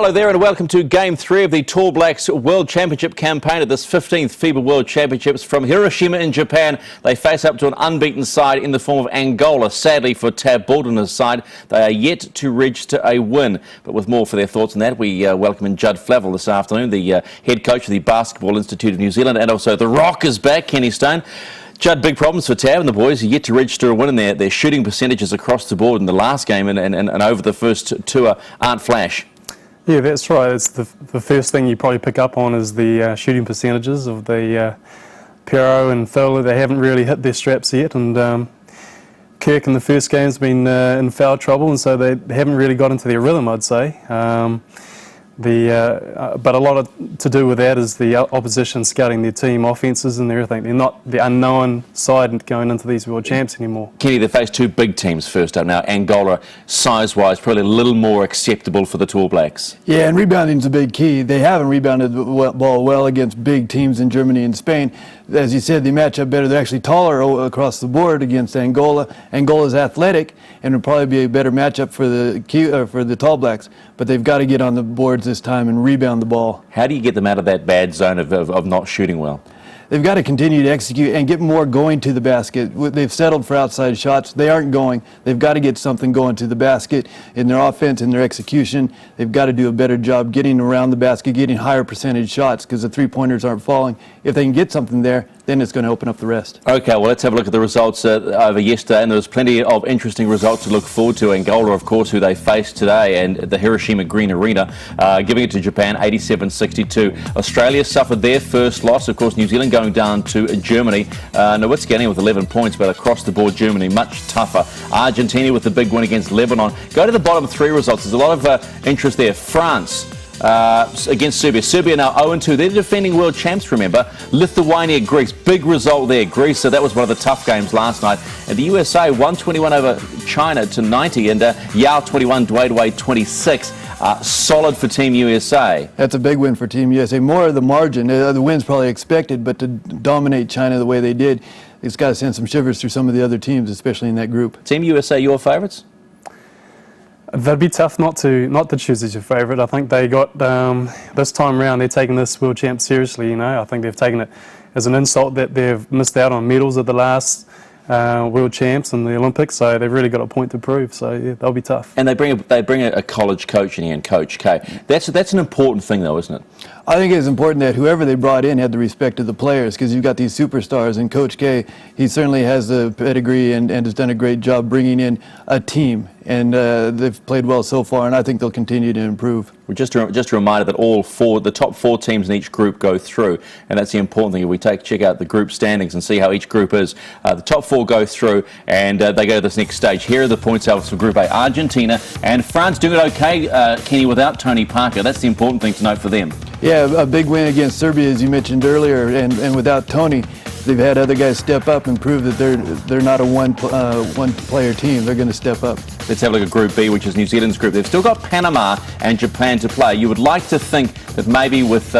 Hello there and welcome to Game 3 of the Tall Blacks World Championship campaign at this 15th FIBA World Championships from Hiroshima in Japan. They face up to an unbeaten side in the form of Angola. Sadly for Tab Baldwin's side, they are yet to register a win. But with more for their thoughts on that, we welcome in Judd Flavel this afternoon, the head coach of the Basketball Institute of New Zealand, and also the Rock is back, Kenny Stone. Judd, big problems for Tab and the boys are yet to register a win, and their shooting percentages across the board in the last game and over the first tour aren't flash. Yeah, that's right. It's the first thing you probably pick up on is the shooting percentages of the Pero and Fowler. They haven't really hit their straps yet, and Kirk in the first game has been in foul trouble, and so they haven't really got into their rhythm, I'd say. But a lot to do with that is the opposition scouting their team offences and everything. They're not the unknown side going into these World Champs anymore. Kenny, they face two big teams first up now. Angola, size-wise, probably a little more acceptable for the Tall Blacks. Yeah, and rebounding's a big key. They haven't rebounded the ball well against big teams in Germany and Spain. As you said, they match up better. They're actually taller across the board against Angola. Angola's athletic, and it'll probably be a better matchup for the Tall Blacks. But they've got to get on the boards this time and rebound the ball. How do you get them out of that bad zone of not shooting well? They've got to continue to execute and get more going to the basket. They've settled for outside shots. They aren't going. They've got to get something going to the basket in their offense and their execution. They've got to do a better job getting around the basket, getting higher percentage shots because the three-pointers aren't falling. If they can get something there, then it's going to open up the rest. Okay, well, let's have a look at the results over yesterday, and there's plenty of interesting results to look forward to. Angola, of course, who they faced today, and the Hiroshima Green Arena, giving it to Japan 87-62. Australia suffered their first loss. Of course, New Zealand going down to Germany. Nowitzki getting with 11 points, but across the board, Germany much tougher. Argentina with the big win against Lebanon. Go to the bottom three results. There's a lot of interest there. France against Serbia. Serbia now 0-2. They're defending world champs, remember. Lithuania, Greece. Big result there. Greece, so that was one of the tough games last night. And the USA 121 over China to 90, and Yao 21, Dwayne 26. Solid for Team USA. That's a big win for Team USA. More of the margin. The win's probably expected, but to dominate China the way they did, it's got to send some shivers through some of the other teams, especially in that group. Team USA, your favourites? They'd be tough not to choose as your favourite. I think they got this time around. They're taking this World Champ seriously. You know, I think they've taken it as an insult that they've missed out on medals at the last World Champs and the Olympics. So they've really got a point to prove. So yeah, they'll be tough. And they bring a college coach in here, and Coach K. That's an important thing, though, isn't it? I think it's important that whoever they brought in had the respect of the players, because you've got these superstars, and Coach K, he certainly has the pedigree and has done a great job bringing in a team, and they've played well so far, and I think they'll continue to improve. Well, just a reminder that the top four teams in each group go through, and that's the important thing. If we check out the group standings and see how each group is, the top four go through, and they go to this next stage. Here are the point totals for Group A. Argentina and France doing it okay, Kenny, without Tony Parker. That's the important thing to note for them. Yeah, a big win against Serbia, as you mentioned earlier, and without Tony, they've had other guys step up and prove that they're not a one-player team. They're going to step up. Let's have a look at Group B, which is New Zealand's group. They've still got Panama and Japan to play. You would like to think that maybe with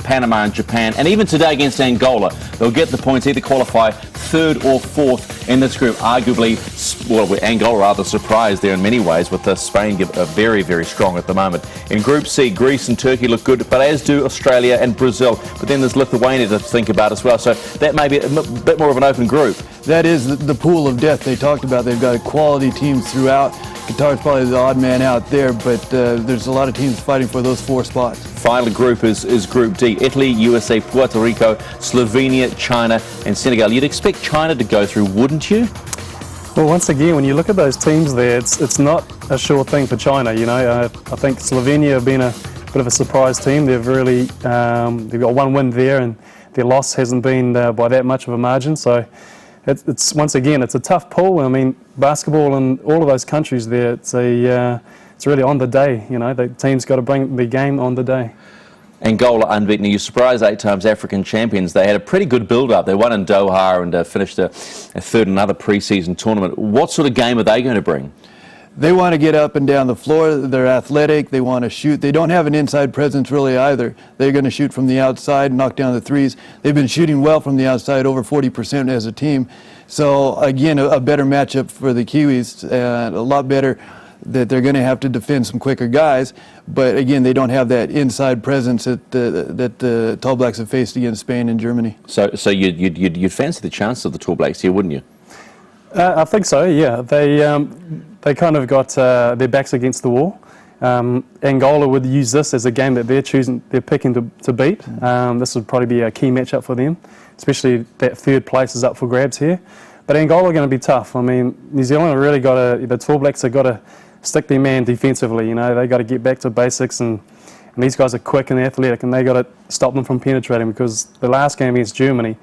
Panama and Japan, and even today against Angola, they'll get the points, either qualify third or fourth in this group. Arguably, well, Angola rather surprised there in many ways, with Spain very, very strong at the moment. In Group C, Greece and Turkey look good, but as do Australia and Brazil. But then there's Lithuania to think about as well. So that may be a bit more of an open group. That is the pool of death they talked about. They've got quality teams throughout. Qatar's probably the odd man out there, but there's a lot of teams fighting for those four spots. Final group is Group D. Italy, USA, Puerto Rico, Slovenia, China, and Senegal. You'd expect China to go through, wouldn't you? Well, once again, when you look at those teams there, it's not a sure thing for China. You know, I think Slovenia have been a bit of a surprise team. They've really they've got one win there, and their loss hasn't been by that much of a margin. So it's once again, it's a tough pool. I mean, basketball in all of those countries there, it's really on the day. You know, the team's got to bring the game on the day. Angola unbeaten. You surprised 8 times African champions. They had a pretty good build-up. They won in Doha and finished a third in another pre-season tournament. What sort of game are they going to bring? They want to get up and down the floor. They're athletic. They want to shoot. They don't have an inside presence really either. They're going to shoot from the outside, knock down the threes. They've been shooting well from the outside, over 40% as a team. So, again, a better matchup for the Kiwis, a lot better that they're going to have to defend some quicker guys. But again, they don't have that inside presence that the Tall Blacks have faced against Spain and Germany. So you'd fancy the chance of the Tall Blacks here, wouldn't you? I think so. Yeah, they kind of got their backs against the wall. Angola would use this as a game that they're picking to beat. This would probably be a key matchup for them, especially that third place is up for grabs here. But Angola are going to be tough. I mean, New Zealand have really got to, the Tall Blacks have got to stick their man defensively. You know, they got to get back to basics, and these guys are quick and athletic, and they got to stop them from penetrating, because the last game against Germany,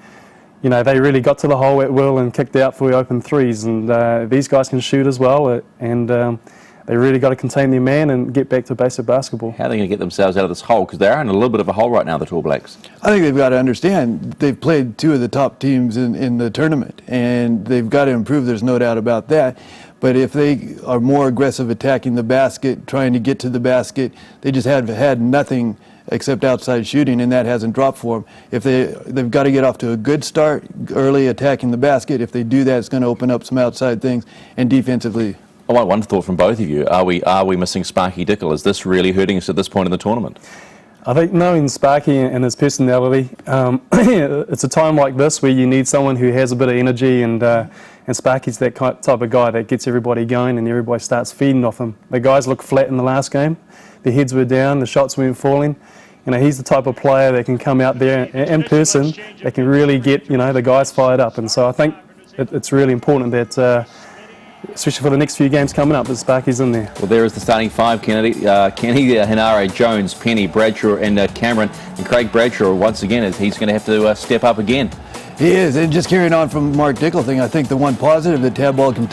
you know, they really got to the hole at will and kicked out for open threes, and these guys can shoot as well, and they really got to contain their man and get back to basic basketball. How are they going to get themselves out of this hole? Because they're in a little bit of a hole right now, the Tall Blacks. I think they've got to understand they've played two of the top teams in the tournament, and they've got to improve. There's no doubt about that. But if they are more aggressive attacking the basket, trying to get to the basket, they just have had nothing except outside shooting, and that hasn't dropped for them. If they've got to get off to a good start, early attacking the basket. If they do that, it's going to open up some outside things, and defensively. I want one thought from both of you. Are we missing Sparky Dickel? Is this really hurting us at this point in the tournament? I think knowing Sparky and his personality, it's a time like this where you need someone who has a bit of energy, and Sparky's that type of guy that gets everybody going and everybody starts feeding off him. The guys look flat in the last game. Their heads were down, the shots weren't falling. You know, he's the type of player that can come out there in person, that can really get, you know, the guys fired up. And so I think it's really important that especially for the next few games coming up, that Sparky's in there. Well, there is the starting five, Kennedy, Henare, Jones, Penny, Bradshaw and Cameron. And Craig Bradshaw, once again, he's going to have to step up again. He is, and just carrying on from Mark Dickel thing, I think the one positive that Tab Baldwin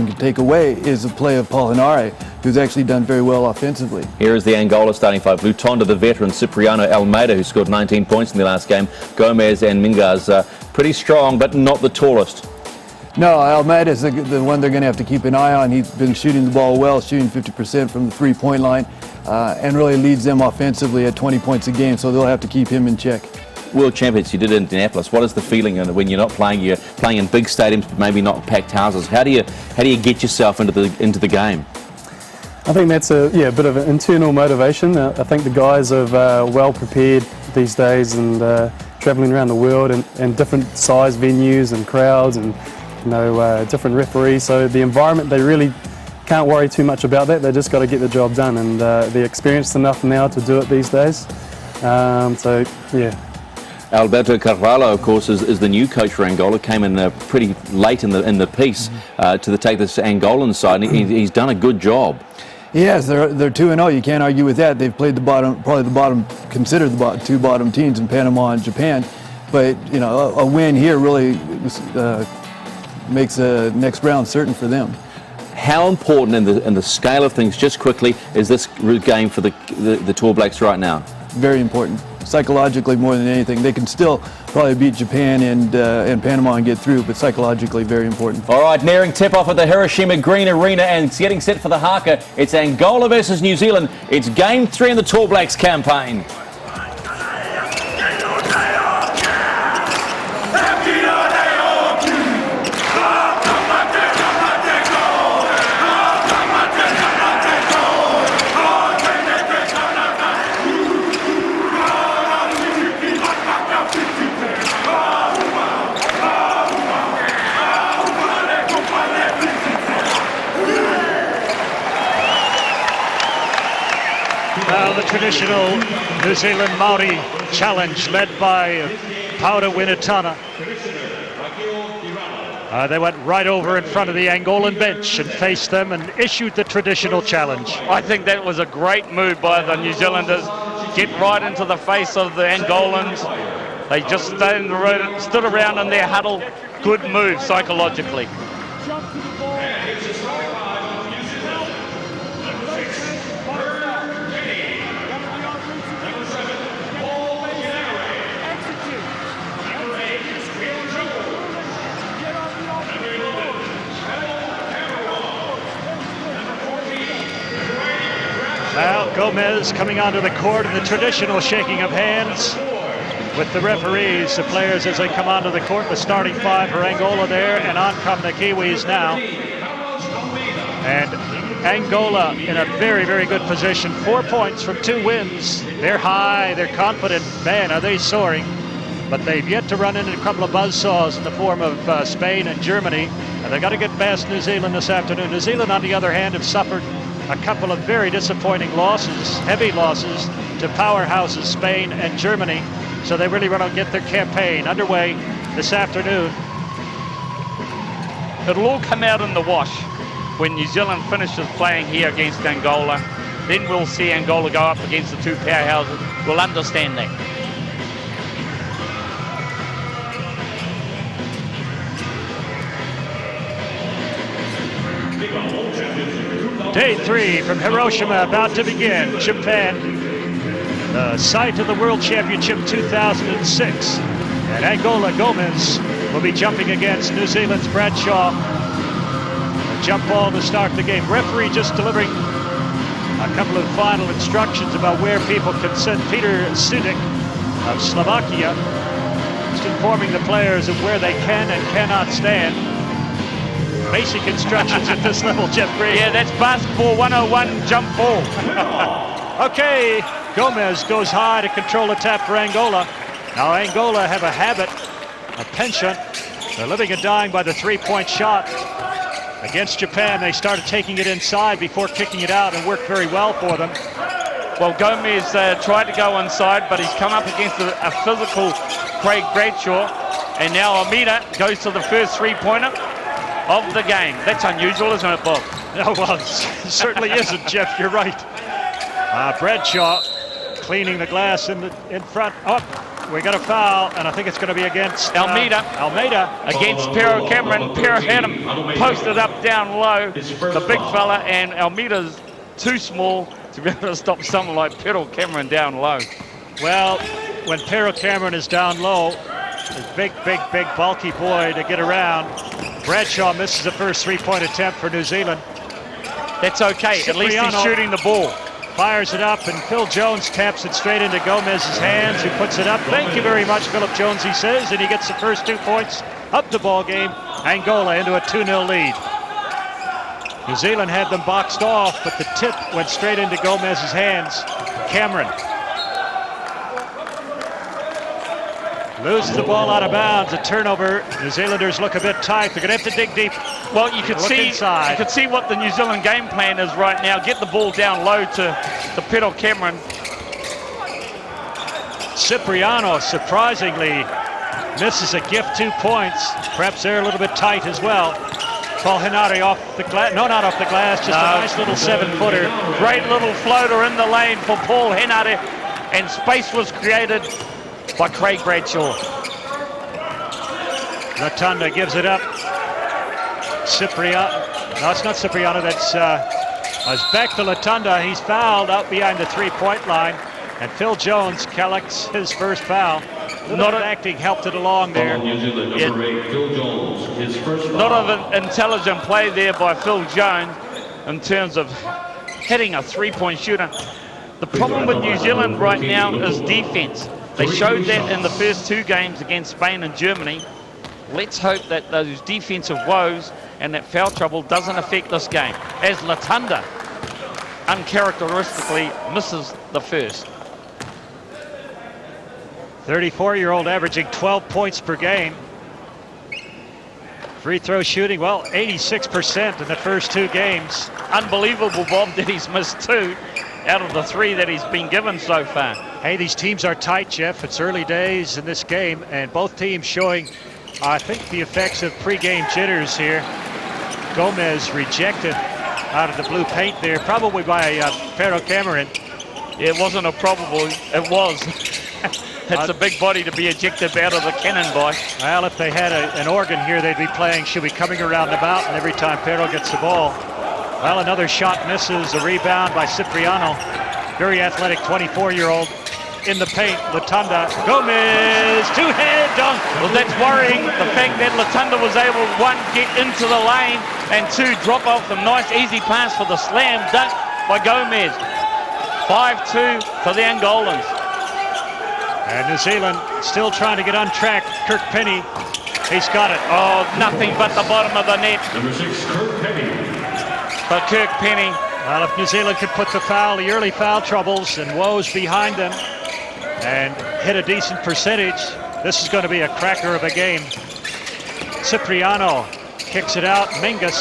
can take away is the play of Paul Henare, who's actually done very well offensively. Here is the Angola starting five. Lutonda, the veteran, Cipriano, Almeida, who scored 19 points in the last game, Gomez and Mingas, pretty strong, but not the tallest. No, Almeida is the one they're going to have to keep an eye on. He's been shooting the ball well, shooting 50% from the three-point line, and really leads them offensively at 20 points a game, so they'll have to keep him in check. World Champions, you did in Indianapolis. What is the feeling when you're not playing? You're playing in big stadiums, but maybe not packed houses. How do you get yourself into the game? I think that's a bit of an internal motivation. I think the guys are well prepared these days, and travelling around the world and different size venues and crowds and different referees. So the environment, they really can't worry too much about that. They just got to get the job done, and they're experienced enough now to do it these days. So yeah. Alberto Carvalho, of course, is the new coach for Angola. Came in pretty late in the piece to take this Angolan side, and he's done a good job. Yes, they're 2-0. You can't argue with that. They've played considered the two bottom teams in Panama and Japan. But a win here really makes the next round certain for them. How important in the scale of things, just quickly, is this game for the Tall Blacks right now? Very important. Psychologically, more than anything. They can still probably beat Japan and Panama and get through, but psychologically very important. All right, nearing tip-off at the Hiroshima Green Arena and getting set for the haka. It's Angola versus New Zealand. It's Game 3 in the Tall Blacks campaign. Now the traditional New Zealand Maori challenge led by Paura Winatana. They went right over in front of the Angolan bench and faced them and issued the traditional challenge. I think that was a great move by the New Zealanders. Get right into the face of the Angolans. They just stood around in their huddle. Good move psychologically. Now Gomez coming onto the court in the traditional shaking of hands with the referees, the players as they come onto the court. The starting five for Angola there, and on come the Kiwis now. And Angola in a very, very good position. 4 points from 2 wins. They're high, they're confident. Man, are they soaring. But they've yet to run into a couple of buzzsaws in the form of Spain and Germany. And they've got to get past New Zealand this afternoon. New Zealand, on the other hand, have suffered a couple of very disappointing losses, heavy losses, to powerhouses Spain and Germany. So they really want to get their campaign underway this afternoon. It'll all come out in the wash when New Zealand finishes playing here against Angola. Then we'll see Angola go up against the two powerhouses. We'll understand that. Day 3 from Hiroshima about to begin. Japan, the site of the World Championship 2006. And Angola, Gomez will be jumping against New Zealand's Bradshaw. A jump ball to start the game. Referee just delivering a couple of final instructions about where people can sit. Peter Sudik of Slovakia just informing the players of where they can and cannot stand. Basic instructions at this level, Jeff Green. Yeah, that's basketball 101 jump ball. Okay, Gomez goes high to control a tap for Angola. Now Angola have a habit, a penchant. They're living and dying by the three-point shot. Against Japan, they started taking it inside before kicking it out and worked very well for them. Well, Gomez tried to go inside, but he's come up against a physical Craig Bradshaw. And now Almeida goes to the first three-pointer of the game. That's unusual, isn't it, Bob? No, well, it certainly isn't, Jeff. You're right. Bradshaw cleaning the glass in front. Oh, we got a foul, and I think it's going to be against Almeida. Almeida Against Pero Cameron. Pero had him posted up down low, the big fella, and Almeida's too small to be able to stop someone like Pero Cameron down low. Well, when Pero Cameron is down low, a big, bulky boy to get around. Bradshaw misses the first three-point attempt for New Zealand. That's okay. At least he's shooting the ball. Fires it up, and Phil Jones taps it straight into Gomez's hands, who puts it up. Thank you very much, Philip Jones, he says, and he gets the first 2 points up the ball game. Angola into a 2-0 lead. New Zealand had them boxed off, but the tip went straight into Gomez's hands. Cameron loses the ball out of bounds. A turnover. New Zealanders look a bit tight. They're going to have to dig deep. Well, you could see inside. You could see what the New Zealand game plan is right now. Get the ball down low to Pero Cameron. Cipriano surprisingly misses a gift 2 points. Perhaps they're a little bit tight as well. Paul Henare off the glass. No, not off the glass. Just a nice little 7-footer. Great little floater in the lane for Paul Henare, and space was created by Craig Bradshaw. Latunda gives it up. Cipriano. No, it's not Cipriano. That's back to Latunda. He's fouled out behind the three-point line. And Phil Jones collects his first foul. Not acting helped it along there. Not of an intelligent play there by Phil Jones in terms of hitting a three-point shooter. The problem with New Zealand right now is defense. They showed that in the first 2 games against Spain and Germany. Let's hope that those defensive woes and that foul trouble doesn't affect this game, as Latunda uncharacteristically misses the first. 34-year-old averaging 12 points per game. Free throw shooting, well, 86% in the first 2 games. Unbelievable, Bob, that he's missed 2 out of the 3 that he's been given so far. Hey, these teams are tight, Jeff. It's early days in this game, and both teams showing, I think, the effects of pre-game jitters here. Gomez rejected out of the blue paint there, probably by Pero Cameron. It wasn't a probable, it was. It's a big body to be ejected out of the cannon by. Well, if they had an organ here, they'd be playing "She'll Be Coming Around the Mountain" every time Pero gets the ball. Well, another shot misses, a rebound by Cipriano. Very athletic 24-year-old in the paint. Latunda, Gomez, two-hand dunk. Well, that's worrying. The fact that Latunda was able, 1, get into the lane, and 2, drop off the nice easy pass for the slam dunk by Gomez. 5-2 for the Angolans. And New Zealand still trying to get on track. Kirk Penny, he's got it. Oh, nothing but the bottom of the net. Number 6, Kirk Penny. But Kirk Penny, well, if New Zealand could put the early foul troubles and woes behind them and hit a decent percentage, this is going to be a cracker of a game. Cipriano kicks it out. Mingus,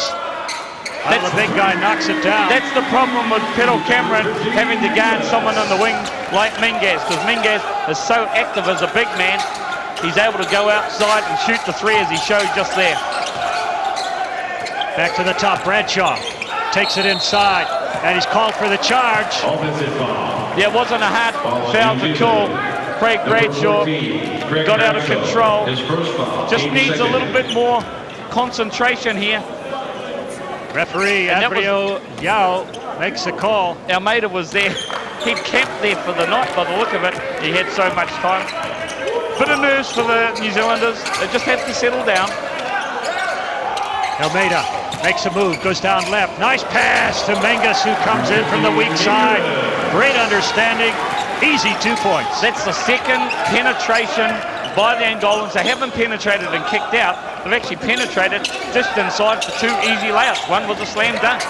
the big guy, knocks it down. that's the problem with Petal Cameron having to guard someone on the wing like Mingus, because Mingus is so active as a big man. He's able to go outside and shoot the three as he showed just there. Back to the top, Bradshaw takes it inside, and he's called for the charge. Yeah, it wasn't a hard foul to call. Craig Bradshaw got out of control. Just needs a little bit more concentration here. Referee Abrio Yao makes the call. Almeida was there. He'd camped there for the night by the look of it. He had so much time. Bit of nerves for the New Zealanders. They just have to settle down. Almeida makes a move, goes down left. Nice pass to Mingus, who comes in from the weak side. Great understanding. Easy 2 points. That's the second penetration by the Angolans. They haven't penetrated and kicked out. They've actually penetrated just inside for 2 easy layups. One was a slam dunk.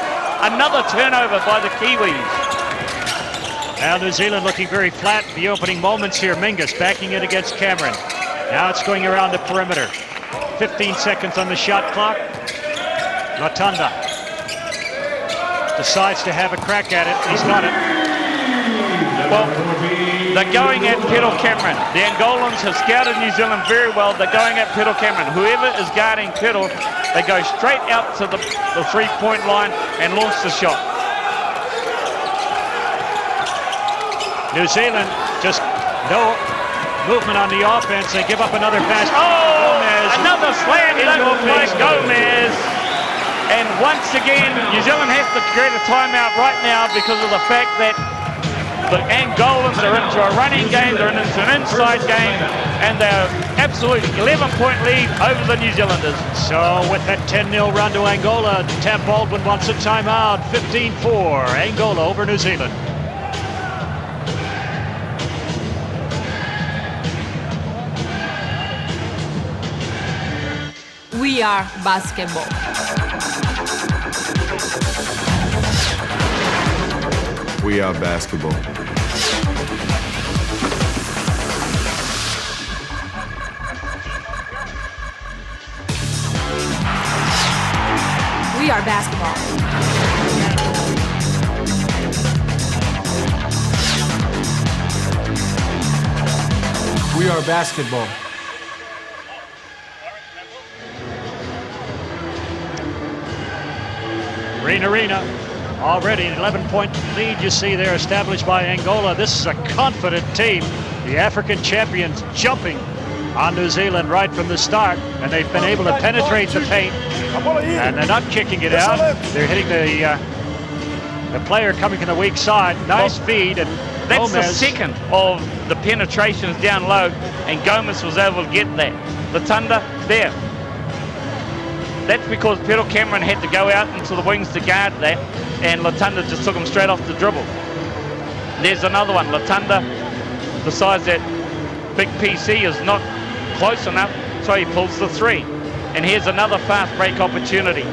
Another turnover by the Kiwis. Now New Zealand looking very flat in the opening moments here. Mingus backing it against Cameron. Now it's going around the perimeter. 15 seconds on the shot clock. Latunda decides to have a crack at it. He's got it. Well, they're going at Petal Cameron. The Angolans have scouted New Zealand very well. They're going at Petal Cameron. Whoever is guarding Petal, they go straight out to the three-point line and launch the shot. New Zealand just no movement on the offense. They give up another pass. Oh, Gomez. another slam dunk by Gomez. And once again, New Zealand has to create a timeout right now because of the fact that the Angolans are into a running game, they're into an inside game, and they're absolute 11-point lead over the New Zealanders. So with that 10-0 run to Angola, Tam Baldwin wants a timeout. 15-4, Angola over New Zealand. We are basketball. We are basketball. We are basketball. We are basketball. Arena. Already an 11-point lead you see there established by Angola. This is a confident team. The African champions jumping on New Zealand right from the start, and they've been able to penetrate the paint, and they're not kicking it out. They're hitting the player coming from the weak side. Nice feed, and That's Gomez. the second of the penetrations down low, and Gomez was able to get that. Latunda there. That's because Petal Cameron had to go out into the wings to guard that, and Latunda just took him straight off the dribble. There's another one. Latunda decides that big PC is not close enough, so he pulls the three. And here's another fast break opportunity.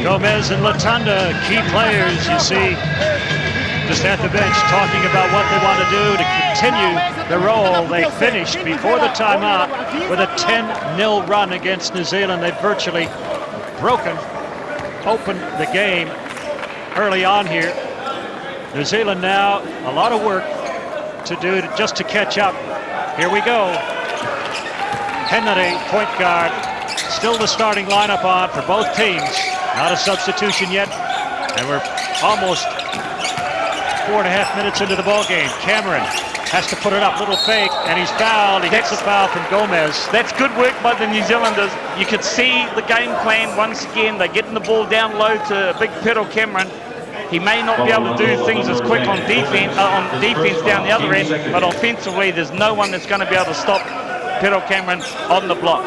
Gomez and Latunda, key players, you see, just at the bench talking about what they want to do to continue the role. They finished before the timeout with a 10-0 run against New Zealand. They've virtually opened the game early on here. New Zealand now, a lot of work to do just to catch up. Here we go. Henry, point guard, still the starting lineup on for both teams. Not a substitution yet, and we're almost 4.5 minutes into the ball game. Cameron has to put it up, little fake, and he's fouled. He gets a foul from Gomez. That's good work by the New Zealanders. You could see the game plan once again. They're getting the ball down low to big Petal Cameron. He may not be able to do things as quick on defense down the other end, but offensively, there's no one that's going to be able to stop Petal Cameron on the block.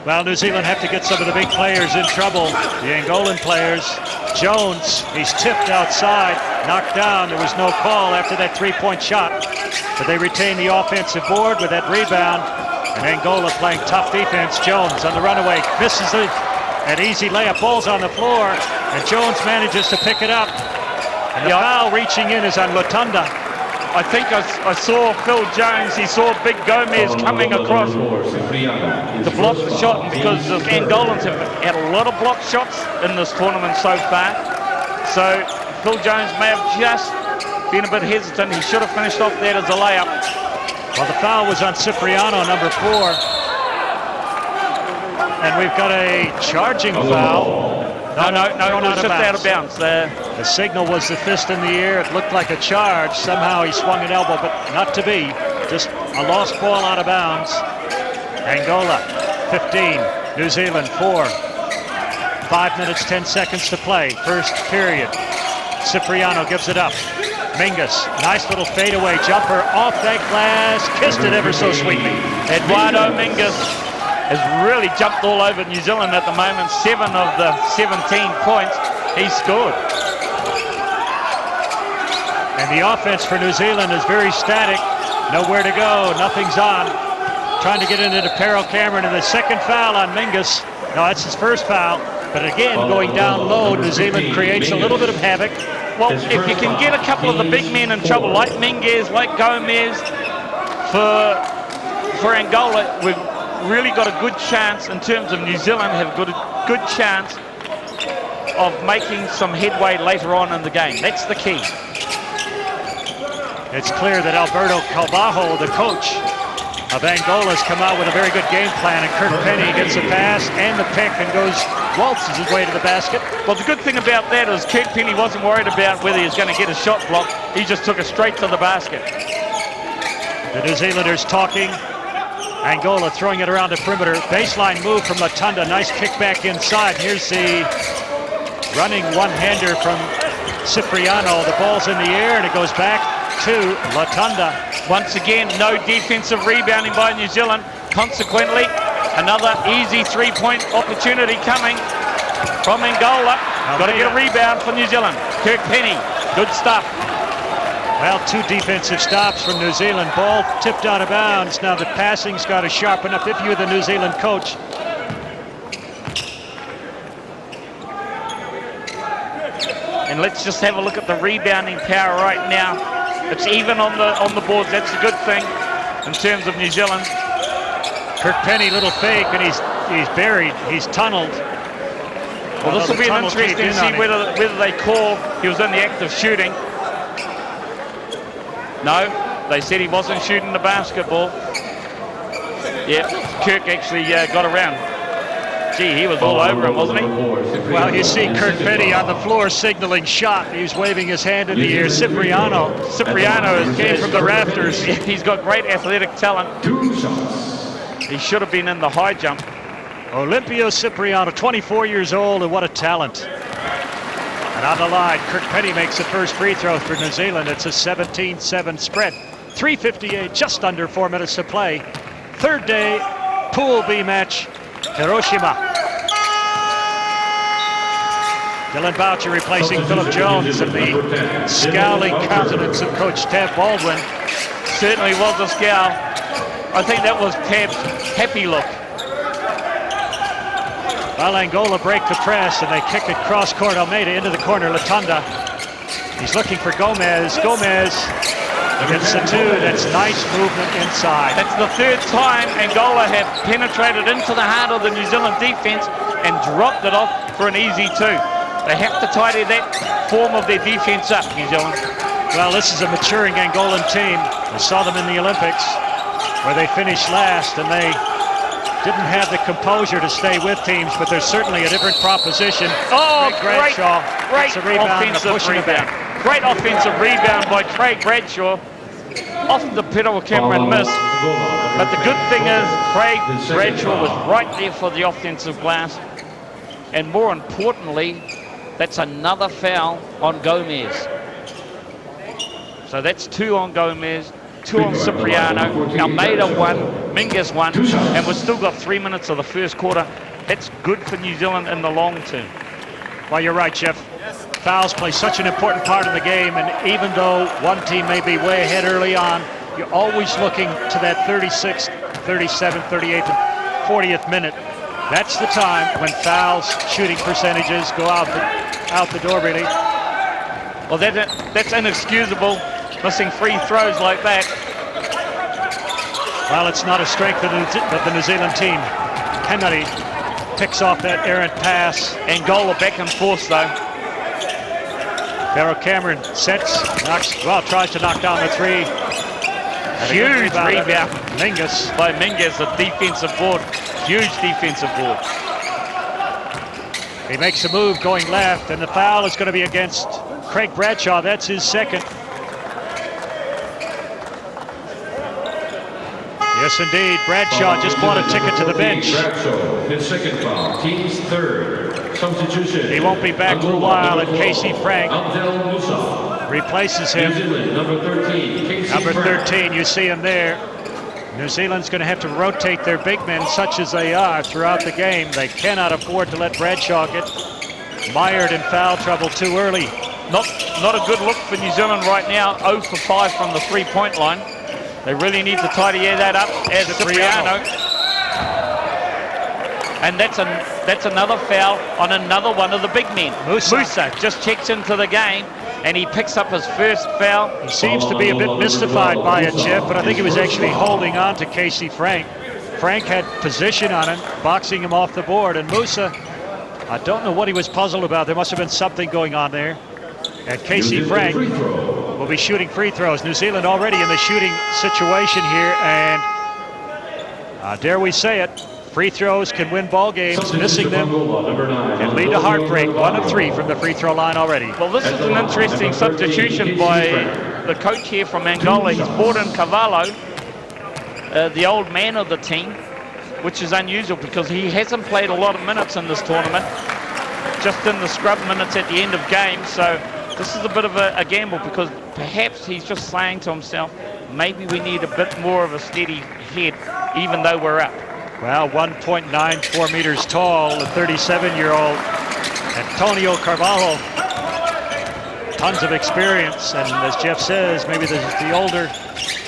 Well, New Zealand have to get some of the big players in trouble. The Angolan players. Jones, he's tipped outside, knocked down. There was no call after that three-point shot, but they retain the offensive board with that rebound. And Angola playing tough defense. Jones on the runaway, misses an easy layup. Ball's on the floor, and Jones manages to pick it up. And the foul reaching in is on Latunda. I think I saw Phil Jones, he saw Big Gomez coming across to block the shot, and because the Angolans have had a lot of block shots in this tournament so far. So Phil Jones may have just been a bit hesitant. He should have finished off that as a layup. Well, the foul was on Cipriano, number 4. And we've got a charging foul. No, it was just out of bounds. The signal was the fist in the air. It looked like a charge. Somehow he swung an elbow, but not to be. Just a lost ball out of bounds. Angola, 15. New Zealand, 4. 5 minutes, 10 seconds to play. First period. Cipriano gives it up. Mingus, nice little fadeaway jumper off that glass. Kissed it ever so sweetly. Eduardo Mingus has really jumped all over New Zealand at the moment. 7 of the 17 points he scored. And the offense for New Zealand is very static. Nowhere to go, nothing's on. Trying to get into Perro Cameron, and the second foul on Mingus. No, that's his first foul. But again, going down low, New Zealand creates a little bit of havoc. Well, if you can get a couple of the big men in trouble, like Minguez, like Gomez, for Angola, we've really got a good chance in terms of New Zealand have got a good chance of making some headway later on in the game. That's the key. It's clear that Alberto Calvajo, the coach of Angola, has come out with a very good game plan, and Kirk Penny gets a pass and the pick and waltzes his way to the basket. Well, the good thing about that is Kirk Penny wasn't worried about whether he was going to get a shot block. He just took it straight to the basket. The New Zealanders talking. Angola throwing it around the perimeter. Baseline move from Latunda. Nice kick back inside. Here's the running one-hander from Cipriano. The ball's in the air, and it goes back to Latunda. Once again, no defensive rebounding by New Zealand. Consequently, another easy three-point opportunity coming from Angola. Got to get a rebound for New Zealand. Kirk Penny, good stuff. Well, 2 defensive stops from New Zealand. Ball tipped out of bounds. Now the passing's got to sharpen up if you're the New Zealand coach. And let's just have a look at the rebounding power right now. It's even on the boards. That's a good thing in terms of New Zealand. Kirk Penny, little fake, and he's buried. He's tunneled. Well, this will be an interesting to see whether they call he was in the act of shooting. No, they said he wasn't shooting the basketball. Yeah, Kirk actually got around. Gee, he was all over him, wasn't he? Well, you see Kirk Penny on the floor signaling shot. He was waving his hand in the air. Cipriano came from the rafters. He's got great athletic talent. 2 shots. He should have been in the high jump. Olympio Cipriano, 24 years old, and what a talent. And on the line, Kirk Penny makes the first free throw for New Zealand. It's a 17-7 spread. 3:58, just under 4 minutes to play. Third day, Pool B match, Hiroshima. Dylan Boucher replacing Philip Jones, and the scowling countenance of Coach Tab Baldwin. Certainly was a scowl. I think that was Tab's happy look. Well, Angola break the press, and they kick it cross-court. Almeida into the corner, Latunda. He's looking for Gomez. Gomez gets the 2. That's nice movement inside. That's the 3rd time Angola have penetrated into the heart of the New Zealand defense and dropped it off for an easy 2. They have to tidy that form of their defense up, New Zealand. Well, this is a maturing Angolan team. I saw them in the Olympics, where they finished last, and they didn't have the composure to stay with teams, but there's certainly a different proposition. Oh, great rebound, offensive rebound. Great offensive rebound by Craig Bradshaw. Off the Perro Cameron miss. But the good thing is Craig Bradshaw was right there for the offensive glass. And more importantly, that's another foul on Gomez. So that's 2 on Gomez, 2 on Cipriano, Almeida 1, Mingus 1, and we've still got 3 minutes of the first quarter. That's good for New Zealand in the long term. Well, you're right, Jeff. Fouls play such an important part of the game, and even though one team may be way ahead early on, you're always looking to that 36th, 37th, 38th, and 40th minute. That's the time when fouls, shooting percentages go out the door, really. Well, that's inexcusable, missing free throws like that. Well, it's not a strength of the New Zealand team. Henry picks off that errant pass. Angola back and forth, though. Pharaoh Cameron sets, tries to knock down the three. Huge rebound. Mingus. By Mingus, a defensive board. Huge defensive board. He makes a move going left, and the foul is going to be against Craig Bradshaw. That's his second. Yes, indeed. Bradshaw just bought a ticket to the bench. Bradshaw, his second foul, team's third. Substitution. He won't be back for a while, and Casey Frank replaces him. New Zealand, number 13, Casey Number Frank. 13, you see him there. New Zealand's going to have to rotate their big men, such as they are, throughout the game. They cannot afford to let Bradshaw get mired in foul trouble too early. Not a good look for New Zealand right now. 0 for 5 from the three-point line. They really need to tidy that up as Cipriano. And that's another foul on another one of the big men. Musa just checks into the game, and he picks up his first foul. He seems to be a bit mystified by it, Jeff, but I think he was actually holding on to Casey Frank. Frank had position on him, boxing him off the board, and Musa, I don't know what he was puzzled about. There must have been something going on there. And Casey Frank will be shooting free throws. New Zealand already in the shooting situation here, and dare we say it, free throws can win ball games. Missing them can lead to heartbreak. 1 of 3 from the free throw line already. Well, this is an interesting substitution by the coach here from Angola. He's brought in Cavallo, the old man of the team, which is unusual because he hasn't played a lot of minutes in this tournament, just in the scrub minutes at the end of games. So this is a bit of a gamble because perhaps he's just saying to himself, maybe we need a bit more of a steady head, even though we're up. Well, 1.94 meters tall, the 37-year-old Antonio Carvalho. Tons of experience, and as Jeff says, maybe the older,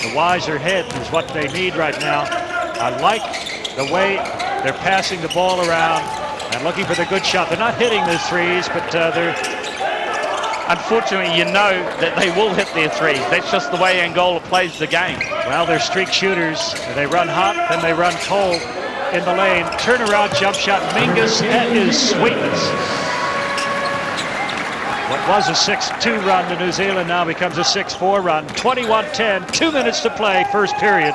the wiser head is what they need right now. I like the way they're passing the ball around and looking for the good shot. They're not hitting those threes, but they're... Unfortunately, you know that they will hit their threes. That's just the way Angola plays the game. Well, they're streak shooters. They run hot, then they run cold in the lane. Turnaround jump shot. Mingus, that is sweetness. What was a 6-2 run to New Zealand now becomes a 6-4 run. 21-10, 2 minutes to play, first period.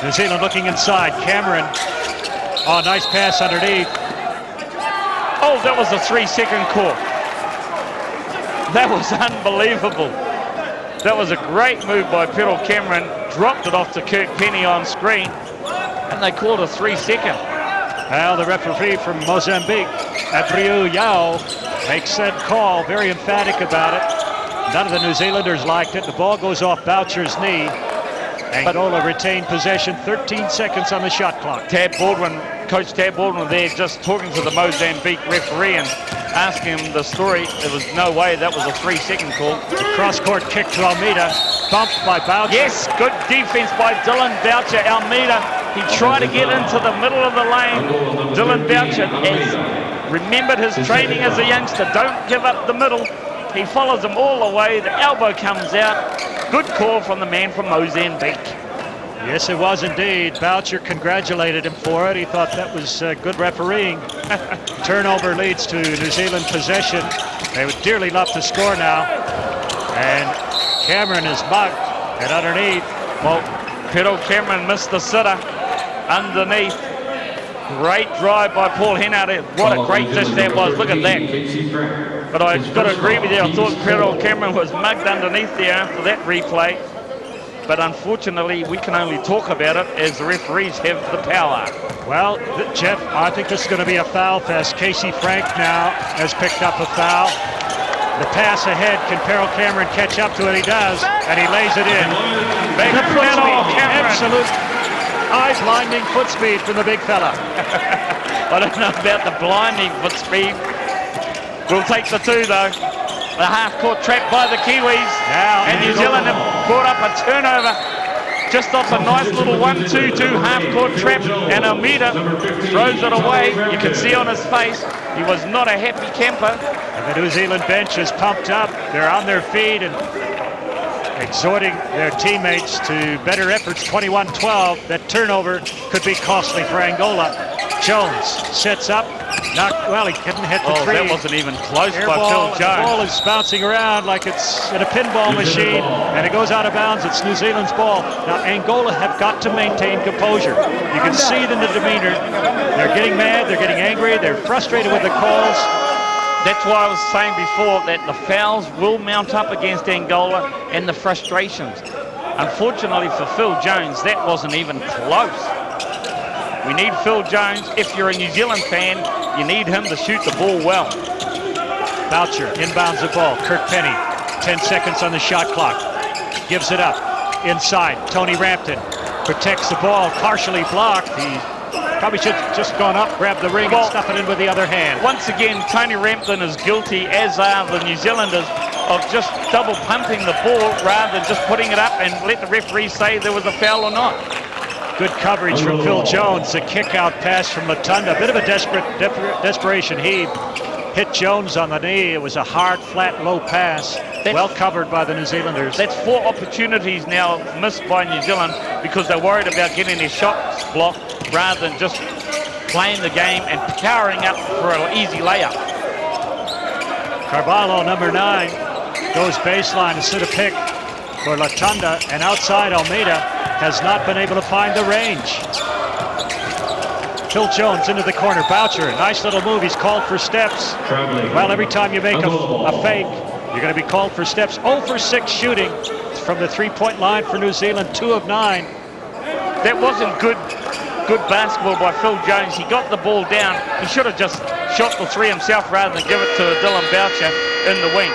New Zealand looking inside. Cameron. Oh, nice pass underneath. Oh, that was a 3-second call. That was unbelievable. That was a great move by Pharaoh Cameron. Dropped it off to Kirk Penny on screen, and they called a 3-second. Well, the referee from Mozambique, Abreu Yao, makes that call, very emphatic about it. None of the New Zealanders liked it. The ball goes off Boucher's knee. Angola retained possession, 13 seconds on the shot clock. Coach Tab Baldwin there just talking to the Mozambique referee and asking him the story. There was no way that was a 3-second call. The cross-court kick to Almeida, bumped by Boucher. Yes, good defense by Dylan Boucher. Almeida, he tried to get into the middle of the lane. Dylan Boucher has remembered his training as a youngster. Don't give up the middle. He follows him all the way. The elbow comes out. Good call from the man from Mozambique. Yes, it was indeed. Boucher congratulated him for it. He thought that was good refereeing. Turnover leads to New Zealand possession. They would dearly love to score now. And Cameron is mugged. And underneath, well, Pharaoh Cameron missed the sitter underneath. Great drive by Paul Hennard. What a great dish that was. Look at that. But I've got to agree with you. I thought Pharaoh Cameron was mugged underneath there after that replay. But unfortunately, we can only talk about it as the referees have the power. Well, Jeff, I think this is going to be a foul fest. Casey Frank now has picked up a foul. The pass ahead, can Pharaoh Cameron catch up to it? He does, and he lays it in. Big foot speed, absolute eye-blinding foot speed from the big fella. I don't know about the blinding foot speed. We'll take the 2 though. the half-court trap by the Kiwis. Now, And New Zealand have brought up a turnover just off a nice little 1-2-2 half-court trap. And Almeida throws it away. You can see on his face, he was not a happy camper. And the New Zealand bench is pumped up. They're on their feet and exhorting their teammates to better efforts. 21-12. That turnover could be costly for Angola. Jones sets up. Well, he couldn't hit the three. That wasn't even close Air by ball, Phil the ball Jones. is bouncing around like it's in a pinball machine, and it goes out of bounds. It's New Zealand's ball. Now, Angola have got to maintain composure. You can see it in the demeanor. They're getting mad. They're getting angry. They're frustrated with the calls. That's why I was saying before that the fouls will mount up against Angola and the frustrations. Unfortunately for Phil Jones, that wasn't even close. We need Phil Jones. If you're a New Zealand fan, you need him to shoot the ball well. Boucher inbounds the ball. Kirk Penny, 10 seconds on the shot clock. Gives it up. Inside, Tony Rampton protects the ball, partially blocked. He probably should have just gone up, grabbed the ring, and stuff it in with the other hand. Once again, Tony Rampton is guilty, as are the New Zealanders, of just double pumping the ball rather than just putting it up and let the referee say there was a foul or not. Good coverage from Phil Jones. A kick-out pass from Latunda. A bit of a desperation heave. Hit Jones on the knee. It was a hard, flat, low pass. Well covered by the New Zealanders. That's 4 opportunities now missed by New Zealand because they're worried about getting their shots blocked rather than just playing the game and powering up for an easy layup. Carvalho, number 9, goes baseline to sit a pick for Latunda, and outside Almeida has not been able to find the range. Phil Jones into the corner. Boucher, nice little move. He's called for steps. Well, every time you make a fake, you're going to be called for steps. 0 for 6 shooting from the three-point line for New Zealand, 2 of 9. That wasn't good basketball by Phil Jones. He got the ball down. He should have just shot the three himself rather than give it to Dylan Boucher in the wing.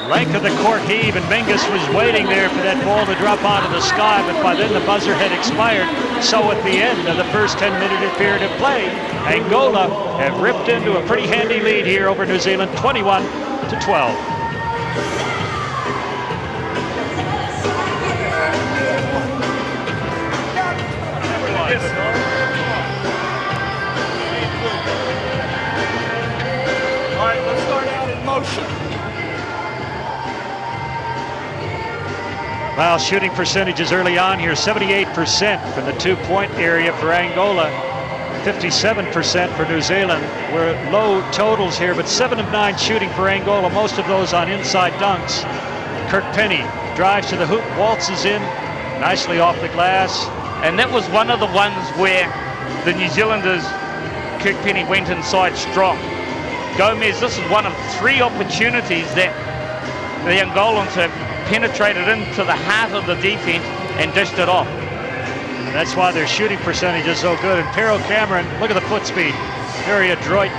Length of the court heave, and Mingus was waiting there for that ball to drop onto the sky, but by then the buzzer had expired. So at the end of the first 10-minute period of play, Angola have ripped into a pretty handy lead here over New Zealand, 21-12. All right, let's start out in motion. Well, shooting percentages early on here, 78% from the two-point area for Angola, 57% for New Zealand. We're low totals here, but 7 of 9 shooting for Angola, most of those on inside dunks. Kirk Penny drives to the hoop, waltzes in, nicely off the glass. And that was one of the ones where the New Zealanders, Kirk Penny went inside strong. Gomez, this is one of 3 opportunities that the Angolans have penetrated into the heart of the defense and dished it off. And that's why their shooting percentage is so good. And Pero Cameron, look at the foot speed. Very adroit.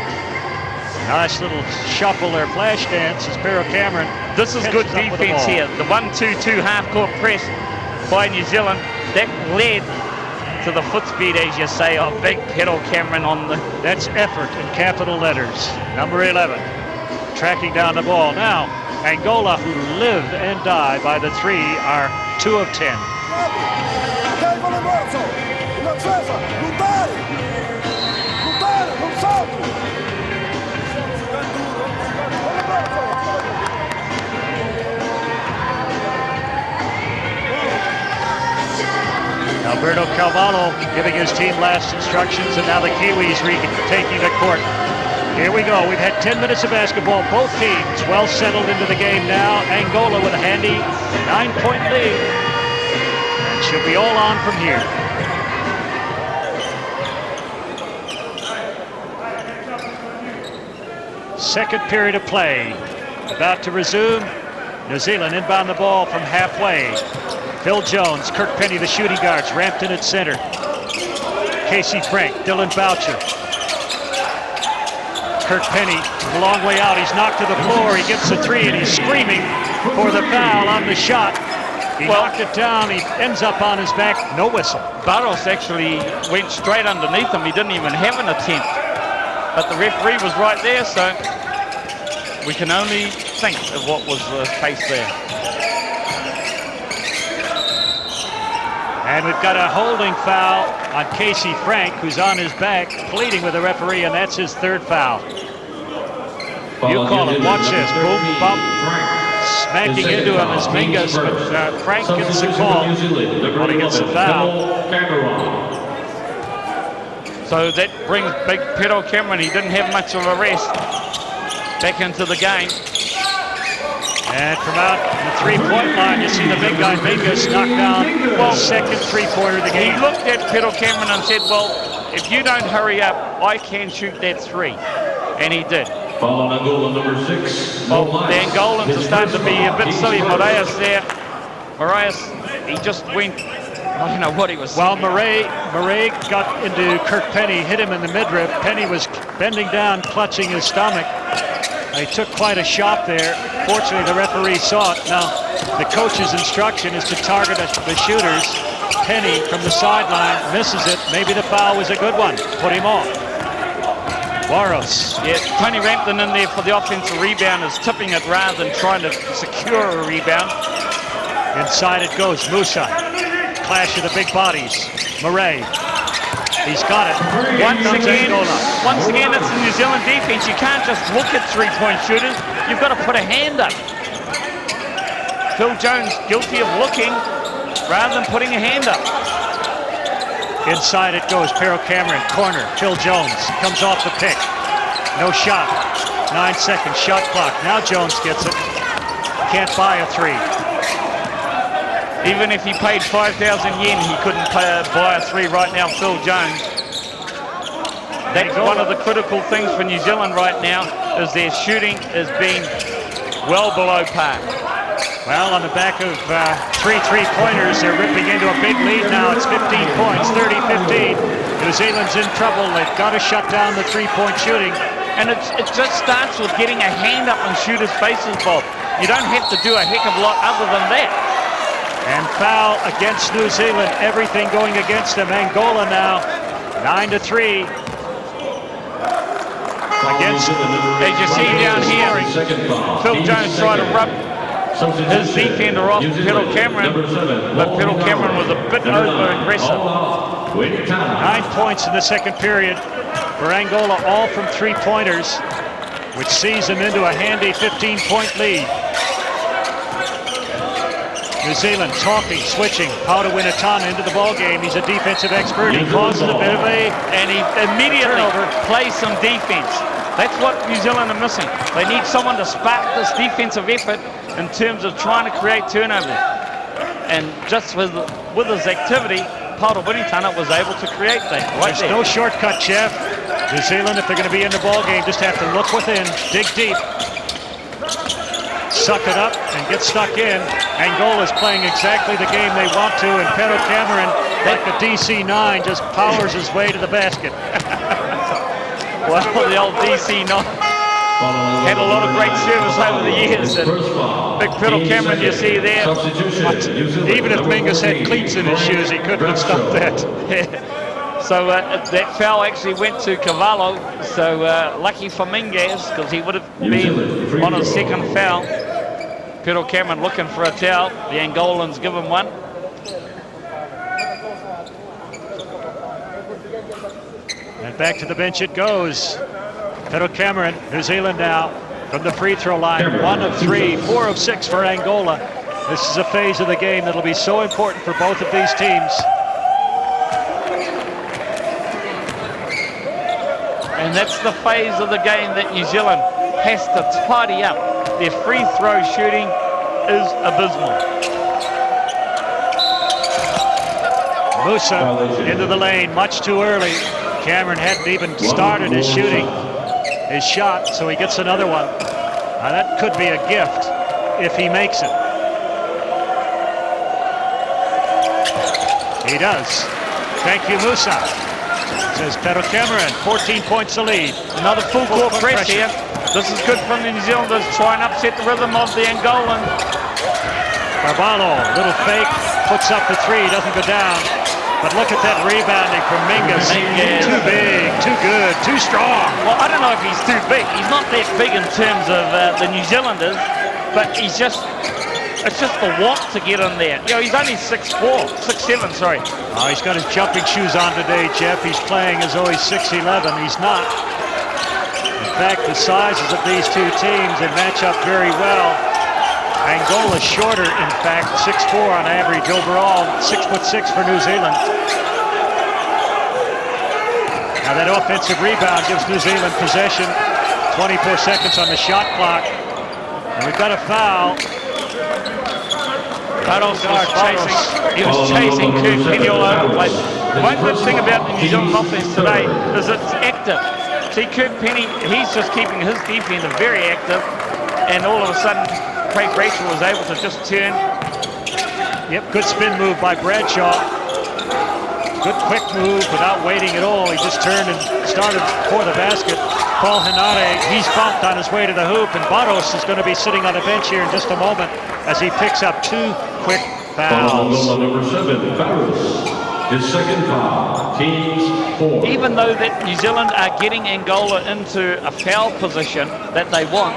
Nice little shuffle there, flash dance as Pero Cameron. This is good defense here. The 1-2-2 half-court press by New Zealand, that led to the foot speed, as you say, of big Pero Cameron on the... That's effort in capital letters. Number 11, tracking down the ball. Now, Angola, who live and die by the 3, are 2 of 10. Alberto Carvalho giving his team last instructions, and now the Kiwis taking the court. Here we go. We've had 10 minutes of basketball. Both teams well settled into the game now. Angola with a handy 9-point lead. And she'll be all on from here. Second period of play. About to resume. New Zealand inbound the ball from halfway. Phil Jones, Kirk Penny, the shooting guards. Rampton at center. Casey Frank, Dylan Boucher. Kirk Penny, a long way out. He's knocked to the floor. He gets the 3, and he's screaming for the foul on the shot. He knocked it down. He ends up on his back. No whistle. Barros actually went straight underneath him. He didn't even have an attempt. But the referee was right there, so we can only think of what was the case there. And we've got a holding foul on Casey Frank, who's on his back, pleading with the referee, and that's his third foul. You call it. Watch this. Boom, bump. Smacking into him as Mingus, but Frank gets the call when he gets the foul. So that brings big Pedro Cameron. He didn't have much of a rest. Back into the game. And from out the three-point line, you see the big guy, Mingus, knock down the second three-pointer of the game. He looked at Pedro Cameron and said, well, if you don't hurry up, I can shoot that three. And he did. Foul on Angola, number 6. Well, the Angolans are starting to be a bit silly. Moraes there. Moraes, he just went, I don't know what he was. Well, Murray got into Kirk Penny, hit him in the midriff. Penny was bending down, clutching his stomach. He took quite a shot there. Fortunately, the referee saw it. Now, the coach's instruction is to target the shooters. Penny from the sideline misses it. Maybe the foul was a good one. Put him off. Warros. Yeah, Tony Rampton in there for the offensive rebound is tipping it rather than trying to secure a rebound. Inside it goes. Musa. Clash of the big bodies. Murray. He's got it. Once again, it's the New Zealand defense. You can't just look at three-point shooters. You've got to put a hand up. Phil Jones guilty of looking rather than putting a hand up. Inside it goes. Pedro Cameron, corner. Phil Jones comes off the pick. No shot. 9 seconds. Shot clock. Now Jones gets it. Can't buy a three. Even if he paid 5,000 yen, he couldn't buy a three right now, Phil Jones. That's one of the critical things for New Zealand right now, is their shooting is being well below par. Well, on the back of three three-pointers, they're ripping into a big lead now. It's 15 points, 30-15. New Zealand's in trouble. They've got to shut down the three-point shooting. And it just starts with getting a hand up on shooters' faces, Bob. You don't have to do a heck of a lot other than that. And foul against New Zealand. Everything going against them. Angola now, 9-3. Against, as you see down here, Phil Jones tried to rub his defender off Pedro Cameron, but Pedro Cameron was a bit over-aggressive. 9 points in the second period for Angola, all from three-pointers, which sees them into a handy 15-point lead. New Zealand talking, switching. Paulo Winatana into the ball game. He's a defensive expert. He causes a bit of a and he immediately plays some defense. That's what New Zealand are missing. They need someone to spark this defensive effort in terms of trying to create turnovers. And just with his activity, Paulo Winatana was able to create that. Right There's there. no shortcut, Jeff. New Zealand, if they're going to be in the ball game, just have to look within, dig deep, suck it up, and get stuck in. Angola is playing exactly the game they want to, and Pedro Cameron, like a DC-9, just powers his way to the basket. Well, the old DC-9 had a lot of great service over the years, and big Pedro Cameron you see there. Even if Mingus had cleats in his shoes, he couldn't have stopped that. So that foul actually went to Cavallo, so lucky for Mingus, because he would have been on his second foul. Pedro Cameron looking for a towel. The Angolans give him one. And back to the bench it goes. Pedro Cameron, New Zealand now from the free throw line. 1 of 3, 4 of 6 for Angola. This is a phase of the game that'll be so important for both of these teams. And that's the phase of the game that New Zealand has to tidy up. Their free throw shooting is abysmal. Musa into the lane much too early. Cameron hadn't even started his shooting, his shot, so he gets another one. Now that could be a gift if he makes it. He does. Thank you, Musa. Says Pedro Cameron, 14 points to lead. Another full court press here. This is good from the New Zealanders. Try and upset the rhythm of the Angolan. Carvalho, little fake, puts up the three, doesn't go down. But look at that rebounding from Mingus. Too big, too good, too strong. Well, I don't know if he's too big. He's not that big in terms of the New Zealanders, but it's just the want to get in there. You know, he's only 6'4", 6'7", sorry. Oh, he's got his jumping shoes on today, Jeff. He's playing as though he's 6'11". He's not. In fact, the sizes of these two teams, they match up very well. Angola shorter, in fact, 6'4" on average overall, 6'6" for New Zealand. Now that offensive rebound gives New Zealand possession. 24 seconds on the shot clock. And we've got a foul. Baros was chasing Kirk Penny all over the place. One good thing about the New Zealand offense today is it's active. See, Kirk Penny, he's just keeping his defender very active, and all of a sudden, Craig Rachel was able to just turn. Yep, good spin move by Bradshaw. Good quick move without waiting at all. He just turned and started for the basket. Paul Henare, he's bumped on his way to the hoop, and Baros is going to be sitting on the bench here in just a moment as he picks up 2 quick fouls. Number 7, Baros. His second foul, teams 4. Even though that New Zealand are getting Angola into a foul position that they want,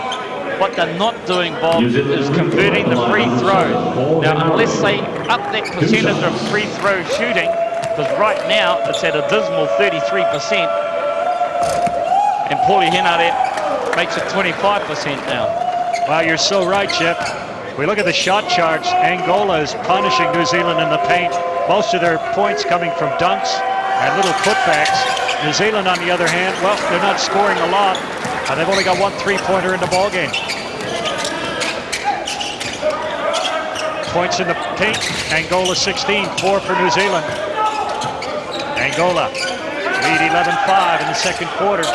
what they're not doing, Bob, is converting the free throw. Now, unless they up that percentage of free throw shooting, because right now it's at a dismal 33%, and Paulie Henare makes it 25% now. Wow, you're so right, Jeff. We look at the shot charts. Angola is punishing New Zealand in the paint. Most of their points coming from dunks and little putbacks. New Zealand, on the other hand, well, they're not scoring a lot. And they've only got 1 3-pointer in the ballgame. Points in the paint. Angola 16, 4 for New Zealand. Angola lead 11-5 in the second quarter.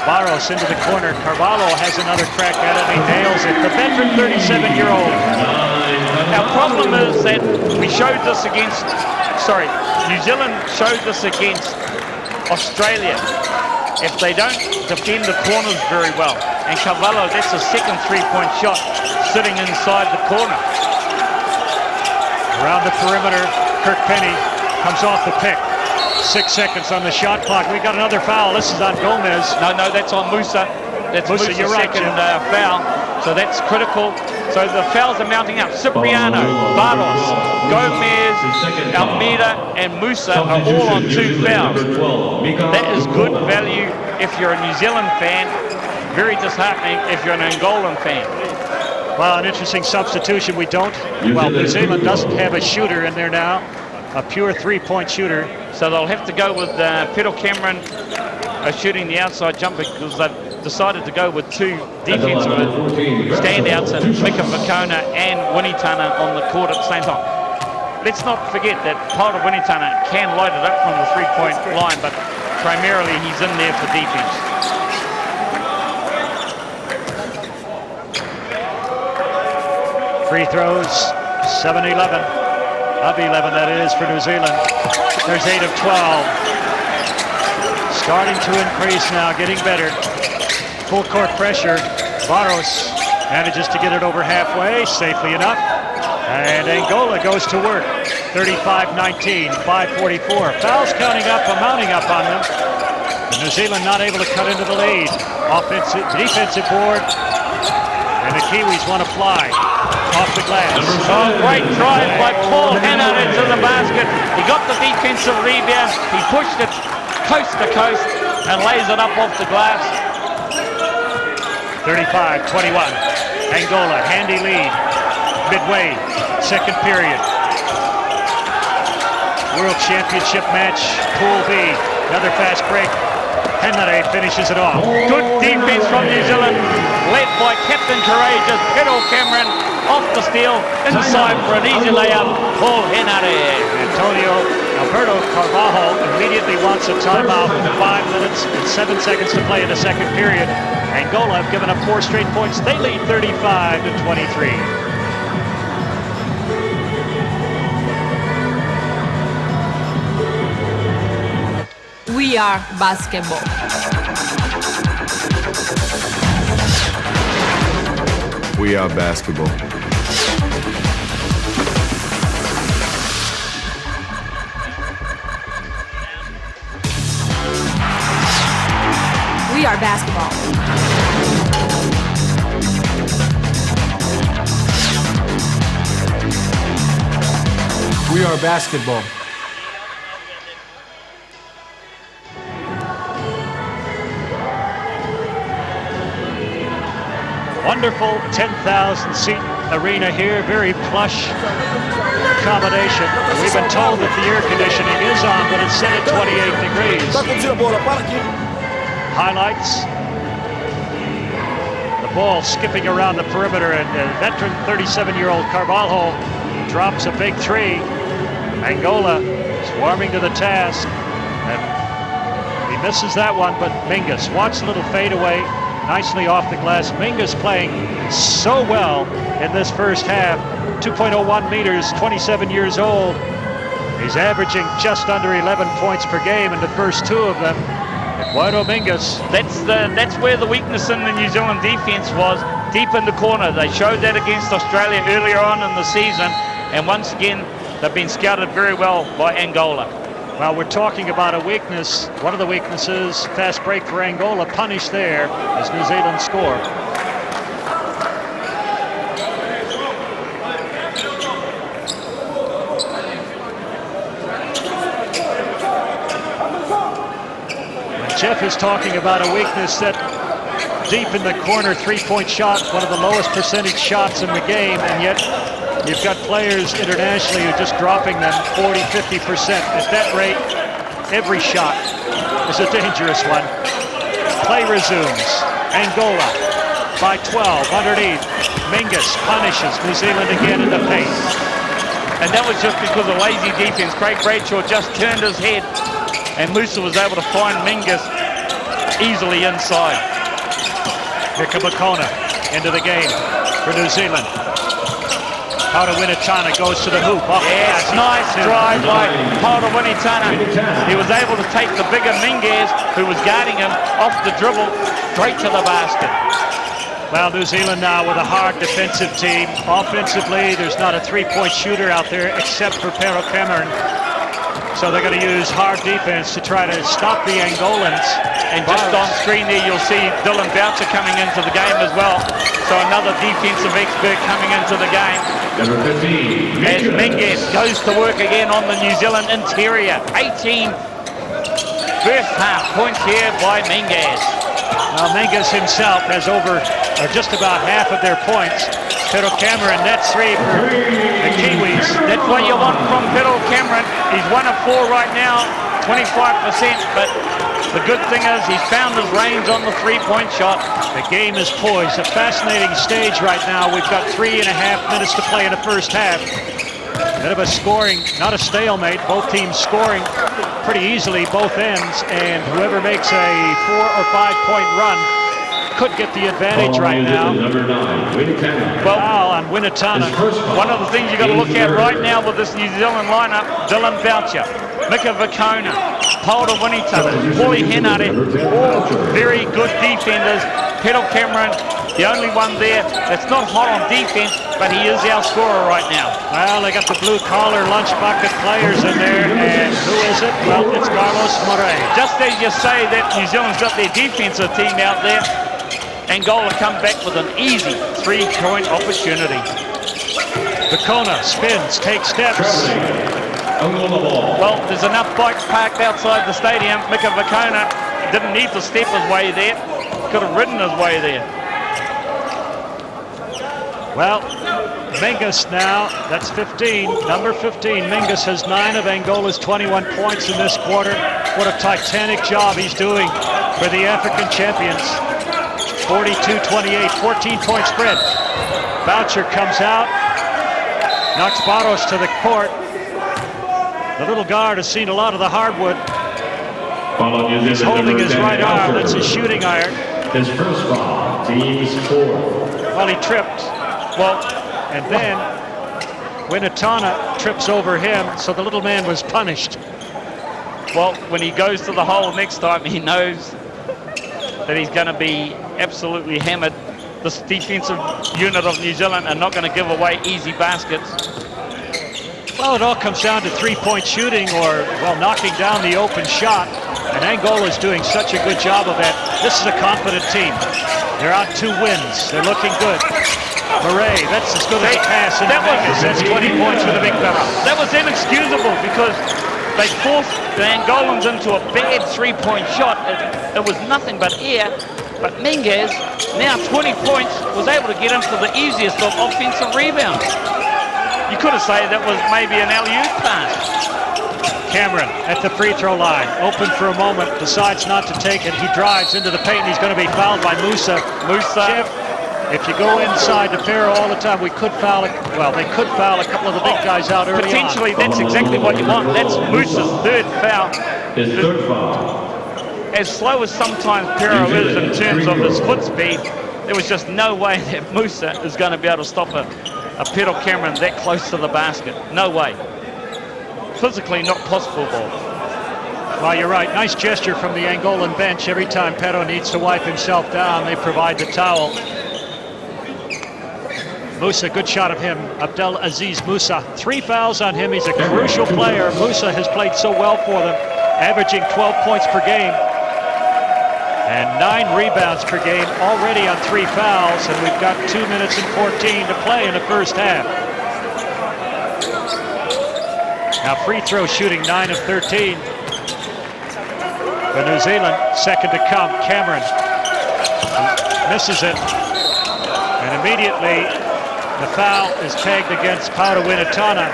Baros into the corner. Carvalho has another crack at it. He nails it. The veteran 37-year-old. Our problem is that we showed this against, New Zealand showed this against Australia. If they don't defend the corners very well, and Carvalho, that's a second 3-point shot sitting inside the corner. Around the perimeter, Kirk Penny comes off the pick. 6 seconds on the shot clock. We got another foul. This is on Gomez. No, that's on Musa. That's Musa's you're right, second foul. So that's critical. So the fouls are mounting up. Cipriano, Baros, Gomez, Almeida, and Musa are all on 2 fouls. That is good value if you're a New Zealand fan. Very disheartening if you're an Angolan fan. Well, an interesting substitution. Well, New Zealand doesn't have a shooter in there now. A pure 3-point shooter. So they'll have to go with Petal Cameron shooting the outside jumper because they've decided to go with 2 defensive standouts and Mika Vakona and Winitana on the court at the same time. Let's not forget that Paula Winitana can light it up from the 3-point line, but primarily he's in there for defense. Free throws, 7-11. Of 11, that is, for New Zealand. There's 8 of 12. Starting to increase now, getting better. Full court pressure. Baros manages to get it over halfway, safely enough. And Angola goes to work. 35-19, 5:44. Fouls counting up, mounting up on them. And New Zealand not able to cut into the lead. Defensive board. And the Kiwis want to fly. Off the glass. Oh, great drive by Paul Hannah into the basket. He got the defensive rebound. He pushed it coast to coast and lays it up off the glass. 35-21. Angola, handy lead. Midway, second period. World Championship match, Pool B. Another fast break. Henare finishes it off. Good defense from New Zealand, led by Captain Courageous, Petal Cameron, off the steal, inside for an easy layup, Paul Henare. Alberto Carvalho immediately wants a timeout with 5 minutes and 7 seconds to play in the second period. Angola have given up 4 straight points. They lead 35-23. We are basketball. We are basketball. are basketball. We are basketball. Wonderful 10,000 seat arena here, very plush accommodation. We've been told that the air conditioning is on, but it's set at 28 degrees. Highlights. The ball skipping around the perimeter, and veteran 37-year-old Carvalho drops a big three. Angola swarming to the task. And he misses that one, but Mingus, watch the little fadeaway. Nicely off the glass. Mingus playing so well in this first half. 2.01 meters, 27 years old. He's averaging just under 11 points per game in the first two of them. Eduardo Mingus. That's where the weakness in the New Zealand defense was, deep in the corner. They showed that against Australia earlier on in the season, and once again, they've been scouted very well by Angola. Well, we're talking about a weakness. One of the weaknesses, fast break for Angola, punished there as New Zealand score. And Jeff is talking about a weakness that deep in the corner three-point shot, one of the lowest percentage shots in the game, and yet you've got players internationally who are just dropping them 40, 50%. At that rate, every shot is a dangerous one. Play resumes. Angola by 12 underneath. Mingus punishes New Zealand again in the paint. And that was just because of lazy defense. Craig Bradshaw just turned his head, and Musa was able to find Mingus easily inside. Mika Makona into the game for New Zealand. Pauta Winitana goes to the hoop. Yes, nice drive by Pauta Winitana. He was able to take the bigger Minguez, who was guarding him, off the dribble, straight to the basket. Well, New Zealand now with a hard defensive team. Offensively, there's not a three-point shooter out there except for Pero Cameron. So they're going to use hard defense to try to stop the Angolans. And just on screen there, you'll see Dylan Boucher coming into the game as well. So another defensive expert coming into the game. Number 15, As Minguez goes to work again on the New Zealand interior. 18 first half points here by Minguez. Now Mingus himself has over, or just about half of their points. Pero Cameron, that's three for the Kiwis. That's what you want from Pero Cameron. He's 1 of 4 right now, 25%, but the good thing is he's found his range on the three-point shot. The game is poised. A fascinating stage right now. We've got 3.5 minutes to play in the first half. Bit of a scoring, not a stalemate. Both teams scoring pretty easily, both ends, and whoever makes a 4 or 5 point run could get the advantage right now. Number 9, Winitana. Well, on Winitana. One of the things you got to look at right now with this New Zealand lineup, Dylan Boucher, Mika Vakona, Pauta Winitana, Paulie Henare, all very good defenders. Pero Cameron, the only one there that's not hot on defense, but he is our scorer right now. Well, they got the blue-collar lunch bucket players in there, and who is it? Well, it's Carlos Morais. Just as you say that New Zealand's got their defensive team out there, Angola come back with an easy three-point opportunity. Vakona spins, takes steps. Well, there's enough bikes parked outside the stadium. Mika Vakona didn't need to step his way there. Could have ridden his way there. Well, Mingus now, that's 15, number 15. Mingus has 9 of Angola's 21 points in this quarter. What a titanic job he's doing for the African champions. 42-28, 14-point spread. Boucher comes out, knocks Barros to the court. The little guard has seen a lot of the hardwood. He's holding his right arm, that's his shooting iron. His first foul, team's 4. Well, he tripped. Well, and then Winitana trips over him, so the little man was punished. Well, when he goes to the hole next time, he knows that he's going to be absolutely hammered. This defensive unit of New Zealand are not going to give away easy baskets. Well, it all comes down to three-point shooting or, well, knocking down the open shot. And Angola's doing such a good job of that. This is a confident team. They're out 2 wins. They're looking good. Murray, that's as good as a pass in Vegas. That's 20 points for the big fella. That was inexcusable because they forced the Angolans into a bad 3-point shot. It was nothing but air. But Minguez, now 20 points, was able to get into the easiest of offensive rebounds. You could have said that was maybe an alley-oop pass. Cameron at the free throw line, open for a moment, decides not to take it. He drives into the paint. He's going to be fouled by Musa. Jeff, if you go inside to Ferro all the time, we could foul they could foul a couple of the big guys out early Potentially, on. that's exactly what you want. That's Musa's 3rd foul. His 3rd foul. As slow as sometimes Ferro is in terms of his foot speed, there was just no way that Musa is going to be able to stop a Pedro Cameron that close to the basket. No way. Physically not possible, Bob. Well, you're right. Nice gesture from the Angolan bench. Every time Pedro needs to wipe himself down, they provide the towel. Musa, good shot of him. Abdel Aziz Musa. 3 fouls on him. He's a crucial player. Musa has played so well for them, averaging 12 points per game. And 9 rebounds per game already on 3 fouls. And we've got 2 minutes and 14 to play in the first half. Now free throw shooting 9 of 13. For New Zealand, second to come. Cameron misses it. And immediately the foul is tagged against Paulo Winatana.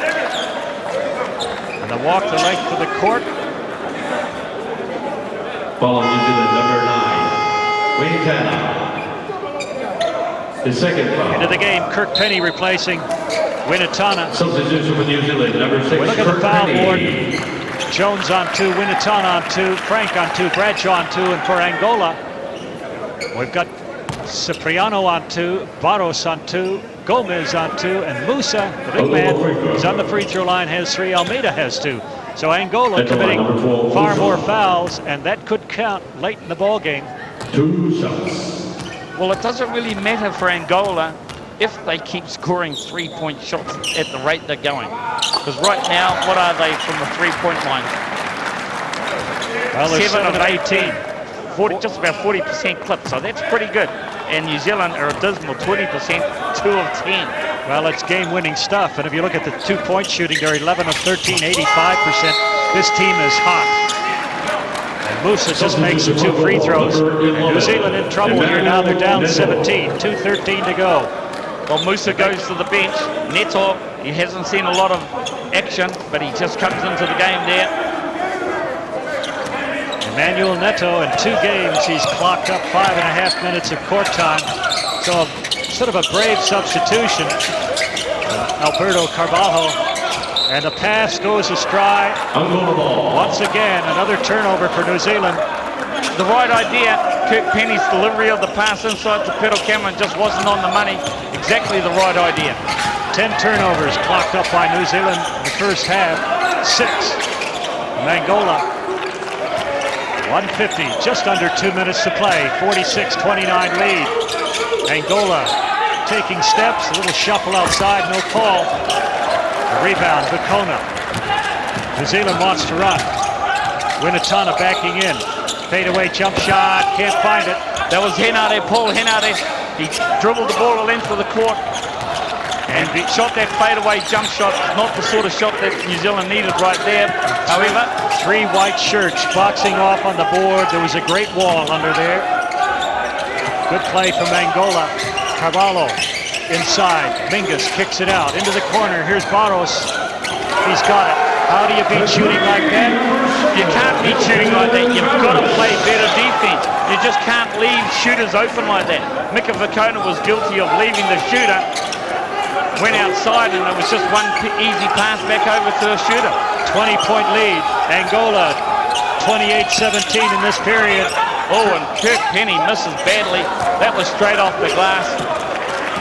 And the walk the length of the court. Following New Zealand, number 9, Winatana. His 2nd foul. Into the game, Kirk Penny replacing Winatana. Substitution for New Zealand, number 6, We look at the Kirk foul Penny. board. Jones on 2, Winatana on 2, Frank on 2, Bradshaw on 2, and for Angola, we've got Cipriano on 2, Barros on 2, Gomez on 2, and Musa, the big man, is on the free throw line, has 3. Almeida has 2. So Angola committing far more fouls, and that could count late in the ball game. 2 shots. Well, it doesn't really matter for Angola if they keep scoring 3-point shots at the rate they're going. Because right now, what are they from the 3-point line? Well, they're 7 of 18. 40, Just about 40% clip, so that's pretty good. And New Zealand are a dismal 20%, 2 of 10. Well, it's game-winning stuff. And if you look at the 2-point shooting, they're 11 of 13, 85%. This team is hot. And Musa just makes the 2 free throws. And New Zealand in trouble here now. They're down 17, 2:13 to go. Well, Musa goes to the bench. Neto, he hasn't seen a lot of action, but he just comes into the game there. Emmanuel Neto, in 2 games, he's clocked up 5.5 minutes of court time. So sort of a brave substitution. Alberto Carvalho. And the pass goes astray. Once again, another turnover for New Zealand. The right idea. Kirk Penny's delivery of the pass inside to Pedro Cameron just wasn't on the money. Exactly the right idea. 10 turnovers clocked up by New Zealand in the first half. 6 from Angola. 150, just under 2 minutes to play. 46-29 lead. Angola taking steps. A little shuffle outside, no call. The rebound, Bacona. New Zealand wants to run. Winatana backing in. Fadeaway jump shot, can't find it. That was Henare, Paul Henare. He dribbled the ball the length of the court and he shot that fadeaway jump shot. Not the sort of shot that New Zealand needed right there. However, 3 white shirts boxing off on the board. There was a great wall under there. Good play from Angola. Carvalho inside. Mingus kicks it out into the corner. Here's Barros. He's got it. How do you beat shooting like that? you can't beat shooting like that. You've got to play better defense. You just can't leave shooters open like that. Mika Vakona was guilty of leaving the shooter. Went outside and it was just one easy pass back over to a shooter. 20-point lead. Angola 28-17 in this period. Oh, and Kirk Penny misses badly. That was straight off the glass.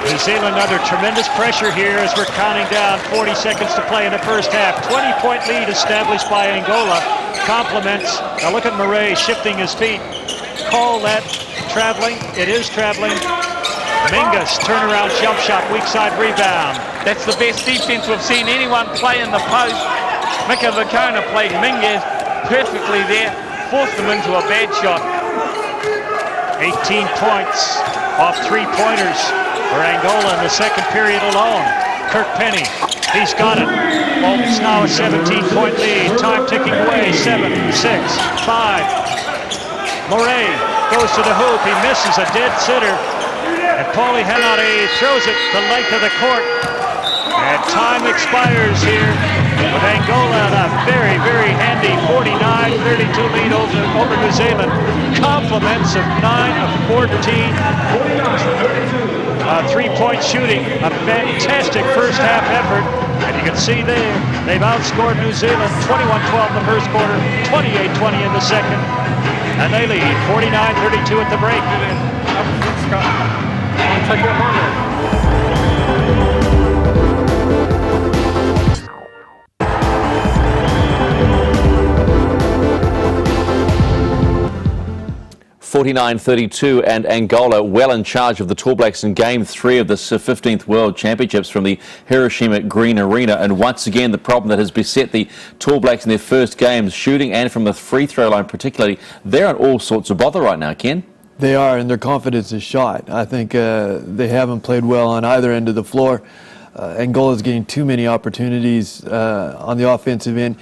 New Zealand under tremendous pressure here as we're counting down 40 seconds to play in the first half. 20-point lead established by Angola. Compliments. Now look at Murray shifting his feet. Call that traveling. It is traveling. Mingus, turnaround jump shot, weak side rebound. That's the best defense we've seen anyone play in the post. Mika Vakona played Mingus perfectly there. forced them into a bad shot. 18 points off three-pointers for Angola in the second period alone. Kirk Penny, he's got it. It's now a 17-point lead. Time ticking away. 7, 6, 5. Morey goes to the hoop. He misses a dead sitter. And Paulie Henare throws it the length of the court. And time expires here with Angola in a very, very handy 49-32 lead over New Zealand. Compliments of 9 of 14. Three-point shooting, a fantastic first half effort. And you can see there, they've outscored New Zealand 21-12 in the first quarter, 28-20 in the second. And they lead 49-32 at the break. Take that longer. 49-32, and Angola well in charge of the Tall Blacks in Game 3 of the 15th World Championships from the Hiroshima Green Arena. And once again, the problem that has beset the Tall Blacks in their first games, shooting and from the free throw line particularly, they're in all sorts of bother right now, Ken. They are, and their confidence is shot. I think they haven't played well on either end of the floor. Angola's getting too many opportunities on the offensive end.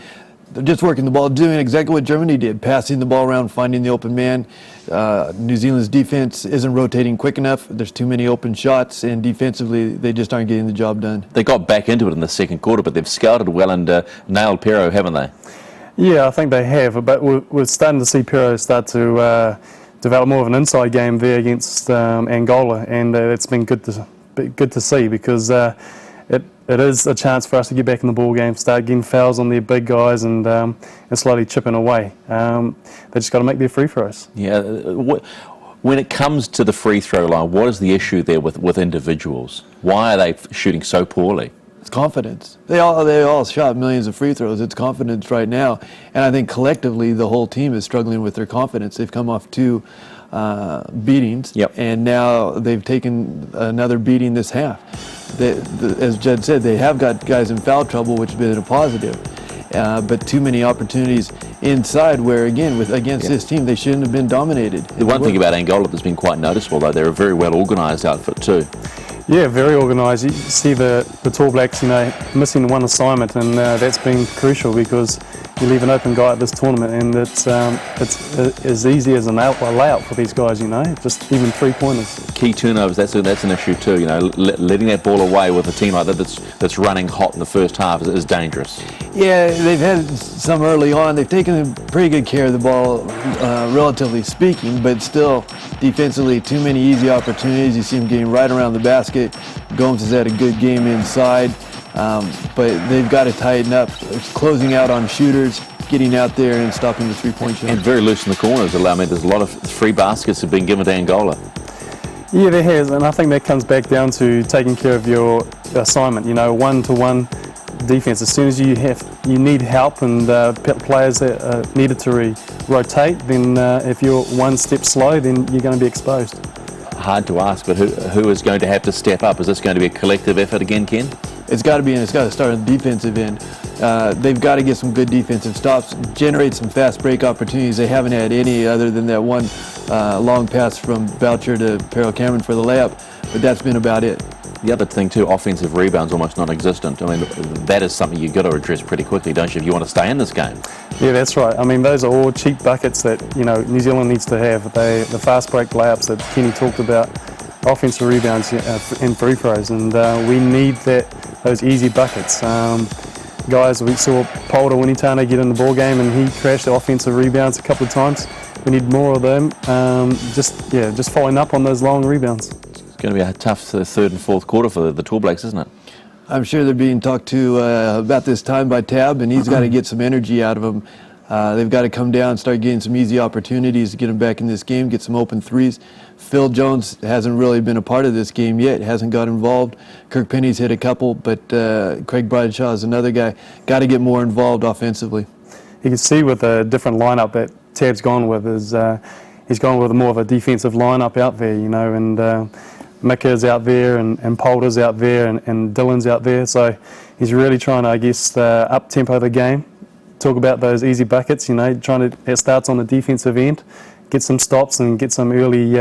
They're just working the ball, doing exactly what Germany did, passing the ball around, finding the open man. New Zealand's defense isn't rotating quick enough. There's too many open shots, and defensively, they just aren't getting the job done. They got back into it in the second quarter, but they've scouted well and nailed Pero, haven't they? Yeah, I think they have, but we're starting to see Pero start to develop more of an inside game there against Angola, and it's been good to see because it is a chance for us to get back in the ball game, start getting fouls on their big guys, and slowly chipping away. They just got to make their free throws. Yeah. When it comes to the free throw line, what is the issue there with individuals? Why are they shooting so poorly? It's confidence. They all shot millions of free throws. It's confidence right now, and I think collectively the whole team is struggling with their confidence. They've come off 2 beatings, and now they've taken another beating this half. As Jed said, they have got guys in foul trouble, which has been a positive, but too many opportunities inside where, again, against this team, they shouldn't have been dominated. The one thing about Angola that's been quite noticeable, though, they're a very well organised outfit too. Yeah, very organised. You see the Tall Blacks, missing one assignment, and that's been crucial because you leave an open guy at this tournament, and it's as easy as a layup for these guys. Just even 3-pointers. Key turnovers. That's an issue too. Letting that ball away with a team like that that's running hot in the first half is dangerous. Yeah, they've had some early on. They've taken pretty good care of the ball, relatively speaking, but still defensively, too many easy opportunities. You see them getting right around the basket. Gomes has had a good game inside, but they've got to tighten up. It's closing out on shooters, getting out there and stopping the three-point shot. And very loose in the corners. There's a lot of free baskets have been given to Angola. Yeah, there has, and I think that comes back down to taking care of your assignment. One-to-one defense. As soon as you need help and players that needed to rotate, then if you're one step slow, then you're going to be exposed. Hard to ask, but who is going to have to step up? Is this going to be a collective effort again, Ken? It's got to be, and it's got to start on the defensive end. They've got to get some good defensive stops, generate some fast break opportunities. They haven't had any other than that one long pass from Boucher to Pero Cameron for the layup, but that's been about it. The other thing too, offensive rebounds almost non-existent. I mean, that is something you've got to address pretty quickly, don't you, if you want to stay in this game? Yeah, that's right. I mean, those are all cheap buckets that New Zealand needs to have. The fast break layups that Kenny talked about, offensive rebounds and free throws, and we need those easy buckets. Guys, we saw Polder Winitane get in the ball game, and he crashed the offensive rebounds a couple of times. We need more of them. Just following up on those long rebounds. It's going to be a tough third and fourth quarter for the Tall Blacks, isn't it? I'm sure they're being talked to about this time by Tab, and he's got to get some energy out of them. They've got to come down and start getting some easy opportunities to get them back in this game, get some open threes. Phil Jones hasn't really been a part of this game yet, hasn't got involved. Kirk Penny's hit a couple, but Craig Bradenshaw is another guy. Got to get more involved offensively. You can see with a different lineup that Tab's gone with is he's gone with more of a defensive lineup out there, and Mika's out there and Polder's out there and Dylan's out there. So he's really trying to, up-tempo the game, talk about those easy buckets, you know, it starts on the defensive end, get some stops and get some early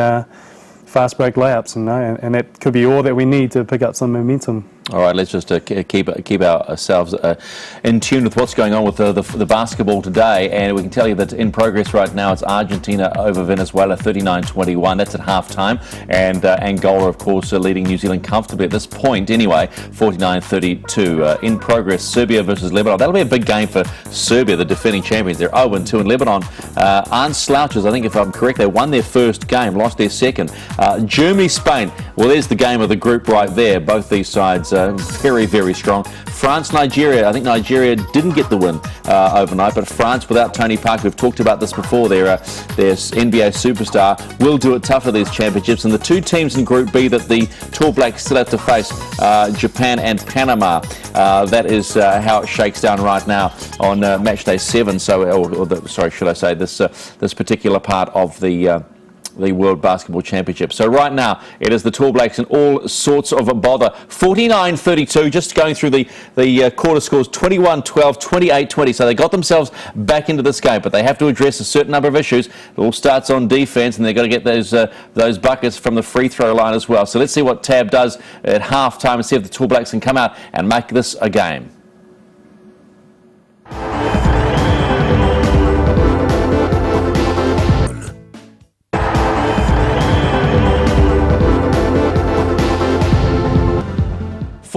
fast break layups, you know, and that could be all that we need to pick up some momentum. All right, let's just keep ourselves in tune with what's going on with the basketball today. And we can tell you that in progress right now, it's Argentina over Venezuela, 39-21. That's at halftime. And Angola, of course, leading New Zealand comfortably at this point anyway, 49-32. In progress, Serbia versus Lebanon. That'll be a big game for Serbia, the defending champions. They're 0-2, and Lebanon aren't slouches. I think if I'm correct, they won their first game, lost their second. Germany, Spain. Well, there's the game of the group right there. Both these sides very, very strong. France, Nigeria. I think Nigeria didn't get the win overnight, but France without Tony Parker, we've talked about this before, their NBA superstar, will do it tough for these championships. And the two teams in Group B that the Tall Blacks still have to face, Japan and Panama. That is how it shakes down right now on match day 7. So, sorry, should I say this particular part of the World Basketball Championship. So right now, it is the Tall Blacks in all sorts of bother. 49-32, just going through the quarter scores, 21-12, 28-20. So they got themselves back into this game, but they have to address a certain number of issues. It all starts on defense, and they've got to get those buckets from the free throw line as well. So let's see what Tab does at halftime and see if the Tall Blacks can come out and make this a game.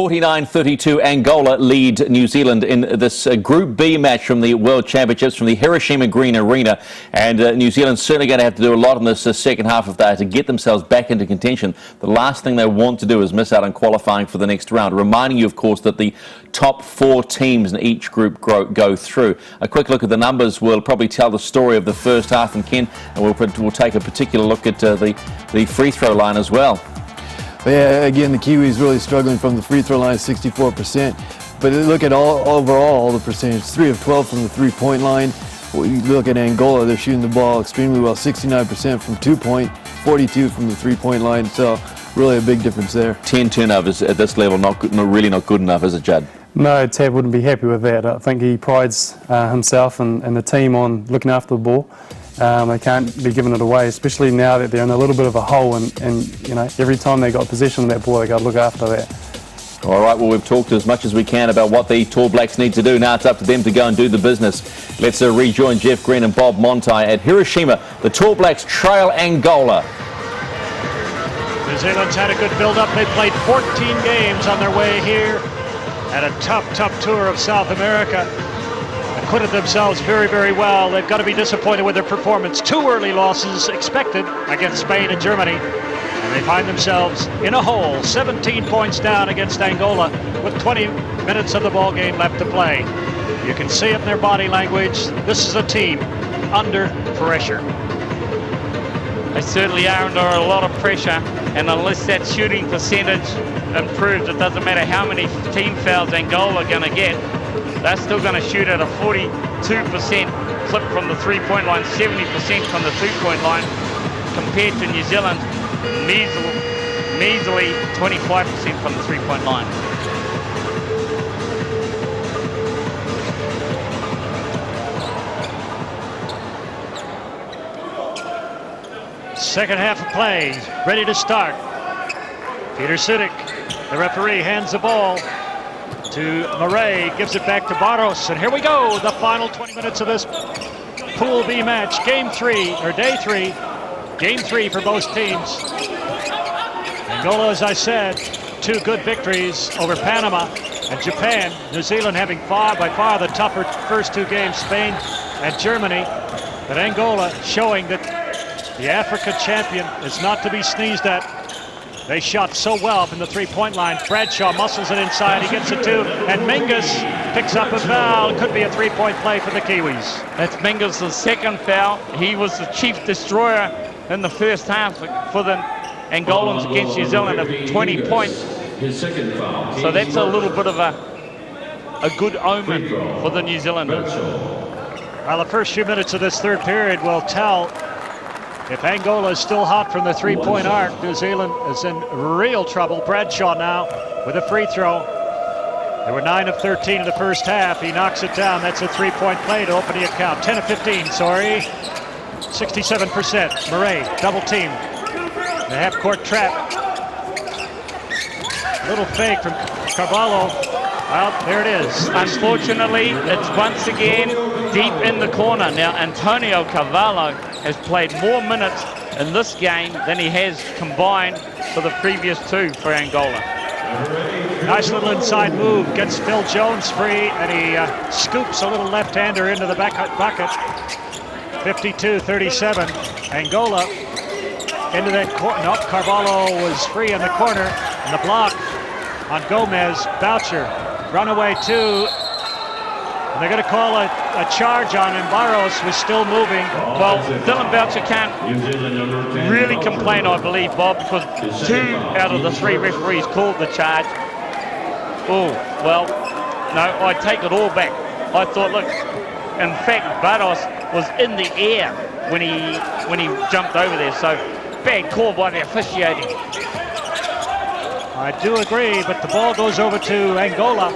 49-32, Angola lead New Zealand in this Group B match from the World Championships from the Hiroshima Green Arena. And New Zealand's certainly going to have to do a lot in this second half of that to get themselves back into contention. The last thing they want to do is miss out on qualifying for the next round. Reminding you, of course, that the top 4 teams in each group go through. A quick look at the numbers will probably tell the story of the first half, and Ken, and we'll take a particular look at the free throw line as well. Yeah, again, the Kiwis really struggling from the free throw line, 64%. But look at overall the percentage, 3 of 12 from the three-point line. You look at Angola, they're shooting the ball extremely well, 69% from 2-point, 42 from the three-point line. So really a big difference there. 10 turnovers at this level, really not good enough, is it, Judd? No, Tab wouldn't be happy with that. I think he prides himself and the team on looking after the ball. They can't be giving it away, especially now that they're in a little bit of a hole, and you know, every time they got possession of that ball, they got to look after that. All right, well, we've talked as much as we can about what the Tall Blacks need to do. Now it's up to them to go and do the business. Let's rejoin Jeff Green and Bob Montai at Hiroshima. The Tall Blacks trail Angola. New Zealand's had a good build-up. They played 14 games on their way here at a tough tour of South America. Acquitted themselves very, very well. They've got to be disappointed with their performance. 2 early losses expected against Spain and Germany. And they find themselves in a hole, 17 points down against Angola with 20 minutes of the ball game left to play. You can see it in their body language. This is a team under pressure. They certainly are under a lot of pressure, and unless that shooting percentage improves, it doesn't matter how many team fouls Angola are going to get. They're still going to shoot at a 42% clip from the three-point line, 70% from the two-point line, compared to New Zealand, measly 25% from the three-point line. Second half of play, ready to start. Peter Sidik, the referee, hands the ball to Murray, gives it back to Barros, and here we go, the final 20 minutes of this Pool B match, day 3, game 3 for both teams. Angola, as I said, 2 good victories over Panama and Japan. New Zealand having by far the tougher first 2 games, Spain and Germany. But Angola showing that the Africa champion is not to be sneezed at. They shot so well from the three-point line. Bradshaw muscles it inside, he gets it too, and Mingus picks up a foul. Could be a three-point play for the Kiwis. That's Mingus' second foul. He was the chief destroyer in the first half for the Angolans against New Zealand of 20 points. His second foul. So that's a little bit of a good omen for the New Zealanders. Well, the first few minutes of this third period will tell if Angola is still hot from the three-point arc. New Zealand is in real trouble. Bradshaw now with a free throw. They were 9 of 13 in the first half. He knocks it down. That's a three-point play to open the account. 10 of 15, sorry. 67%. Murray, double team. The half-court trap. Little fake from Carvalho. Well, there it is. Unfortunately, it's once again deep in the corner. Now, Antonio Carvalho has played more minutes in this game than he has combined for the previous two for Angola. Nice little inside move. Gets Phil Jones free, and he scoops a little left-hander into the bucket. 52-37. Angola into that corner. Nope, Carvalho was free in the corner. And the block on Gomez. Boucher, runaway two. And they're going to call a charge on him. Barros was still moving. Well, Dylan Boucher can't really complain, I believe, Bob, because 2 out of the 3 referees called the charge. Oh, well, no, I take it all back. I thought, look, in fact, Barros was in the air when he jumped over there. So bad call by the officiating. I do agree, but the ball goes over to Angola.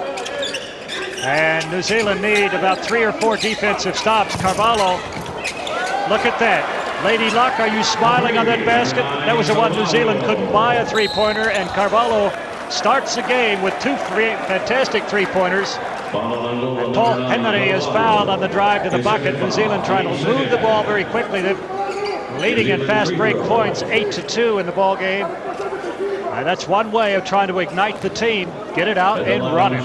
And New Zealand need about 3 or 4 defensive stops. Carvalho, look at that. Lady Luck, are you smiling on that basket? That was the one New Zealand couldn't buy, a three-pointer, and Carvalho starts the game with 2 fantastic three-pointers. And Paul Henry is fouled on the drive to the bucket. New Zealand trying to move the ball very quickly. They're leading in fast break points, 8-2 in the ball game. And that's one way of trying to ignite the team. Get it out and run it.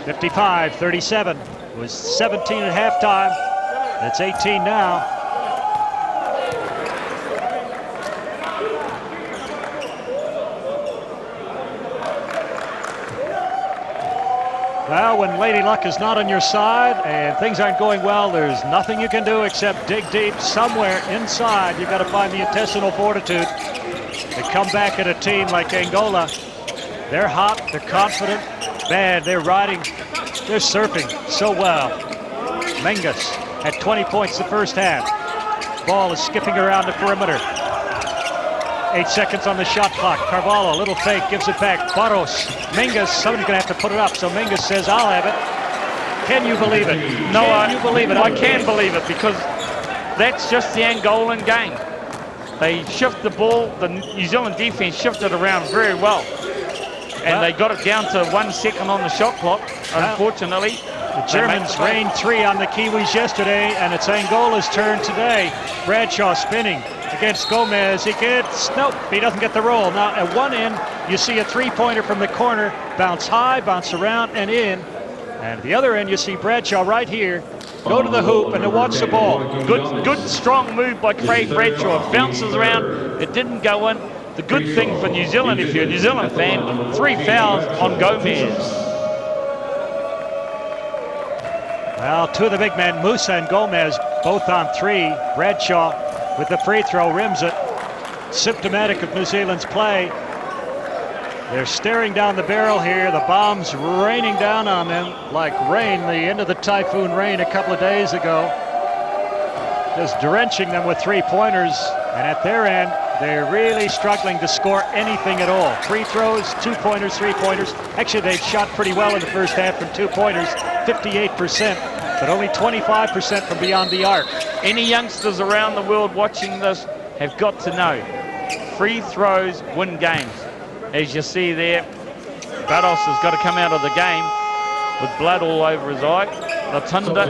55-37. It was 17 at halftime. It's 18 now. Well, when Lady Luck is not on your side and things aren't going well, there's nothing you can do except dig deep somewhere inside. You've got to find the intestinal fortitude to come back at a team like Angola. They're hot, they're confident, man, they're riding, they're surfing so well. Menges had 20 points the first half. Ball is skipping around the perimeter. 8 seconds on the shot clock. Carvalho, little fake, gives it back. Barros, Menges, somebody's going to have to put it up. So Menges says, I'll have it. Can you believe it? No, can you believe it? I can believe it, because that's just the Angolan game. They shift the ball. The New Zealand defense shifted around very well. And they got it down to 1 second on the shot clock, unfortunately. The Germans rained 3 on the Kiwis yesterday, and it's Angola's turn today. Bradshaw spinning against Gomez. He gets, nope, he doesn't get the roll. Now at one end, you see a three-pointer from the corner, bounce high, bounce around and in. And at the other end, you see Bradshaw right here, go to the hoop and to watch the ball. Good, strong move by Craig Bradshaw. Bounces around, it didn't go in. The good thing for New Zealand, if you're a New Zealand fan, 3 fouls on Gomez. Well, 2 of the big men, Musa and Gomez, both on 3. Bradshaw with the free throw rims it. Symptomatic of New Zealand's play. They're staring down the barrel here. The bombs raining down on them like rain, the end of the typhoon rain a couple of days ago. Just drenching them with three-pointers. And at their end, they're really struggling to score anything at all. Free throws, 2-pointers, 3-pointers. Actually, they've shot pretty well in the first half from 2-pointers, 58%, but only 25% from beyond the arc. Any youngsters around the world watching this have got to know, free throws win games. As you see there, Barros has got to come out of the game with blood all over his eye. Latunda,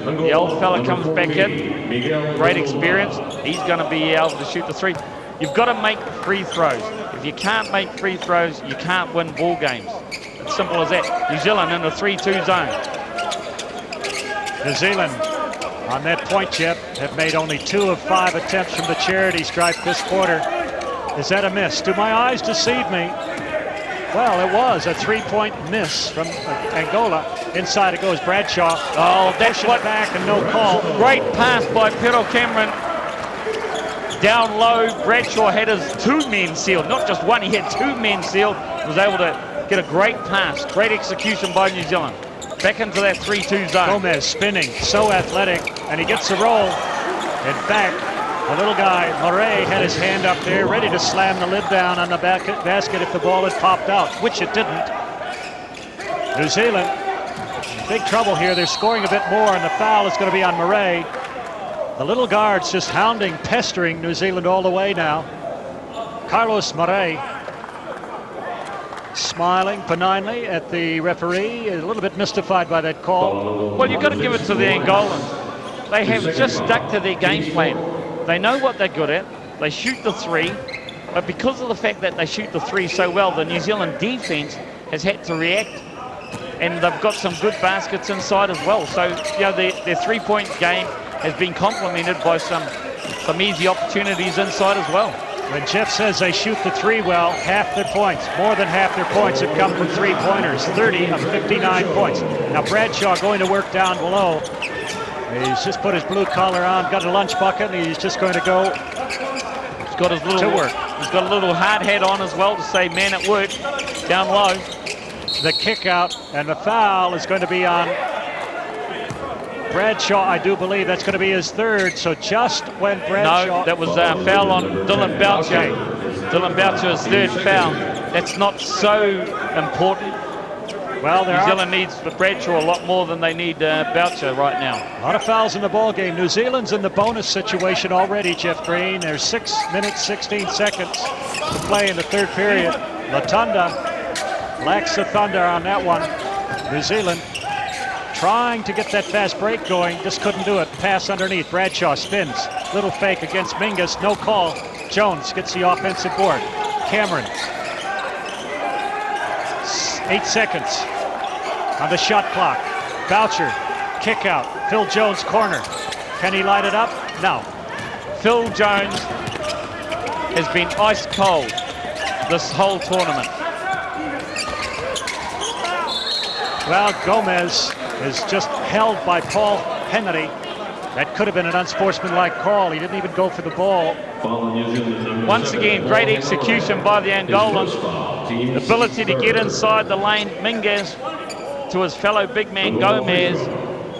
the old fella, comes back in. Great experience. He's going to be able to shoot the 3. You've got to make free throws. If you can't make free throws, you can't win ball games. It's simple as that. New Zealand in a 3-2 zone. New Zealand on that point chip have made only 2 of 5 attempts from the charity stripe this quarter. Is that a miss? Do my eyes deceive me? Well, it was a 3-point miss from Angola. Inside it goes Bradshaw. Oh, that's what back and no call. Great pass by Pero Cameron. Down low, Bradshaw had his 2 men sealed. Not just one, he had 2 men sealed. Was able to get a great pass. Great execution by New Zealand. Back into that 3-2 zone. Gomez spinning, so athletic, and he gets the roll. In fact, The little guy, Murray, had his hand up there, ready to slam the lid down on the basket if the ball had popped out, which it didn't. New Zealand, big trouble here. They're scoring a bit more, and the foul is going to be on Murray. The little guard's just hounding, pestering New Zealand all the way now. Carlos Murray smiling benignly at the referee, a little bit mystified by that call. Well, you've got to give it to the Angolans. They have just stuck to their game plan. They know what they're good at. They shoot the three, but because of the fact that they shoot the three so well, the New Zealand defense has had to react, and they've got some good baskets inside as well. So, you know, their three-point game has been complemented by some easy opportunities inside as well. When Jeff says they shoot the three well, half their points, more than half their points have come from three-pointers, 30 of 59 points. Now Bradshaw going to work down below. He's just put his blue collar on, got a lunch bucket, and he's just going to go He's got his little to work. He's got a little hard hat on as well to say man at work, down low. The kick out, and the foul is going to be on Bradshaw. I do believe that's going to be his third. So just when Bradshaw... No, that was a foul on Dylan Boucher. Okay. Dylan Boucher's third foul. That's not so important. Well, New Zealand needs Bradshaw a lot more than they need Boucher right now. A lot of fouls in the ball game. New Zealand's in the bonus situation already, Jeff Green. There's 6 minutes, 16 seconds to play in the third period. Latunda lacks the thunder on that one. New Zealand trying to get that fast break going, just couldn't do it. Pass underneath, Bradshaw spins. Little fake against Mingus, no call. Jones gets the offensive board. Cameron. 8 seconds on the shot clock. Boucher, kick out. Phil Jones corner. Can he light it up? No. Phil Jones has been ice cold this whole tournament. Well, Gomez is just held by Paul Henry. That could have been an unsportsmanlike call. He didn't even go for the ball. Once again, great execution by the Angolans. Ability to get inside the lane, Minguez to his fellow big man Gomez.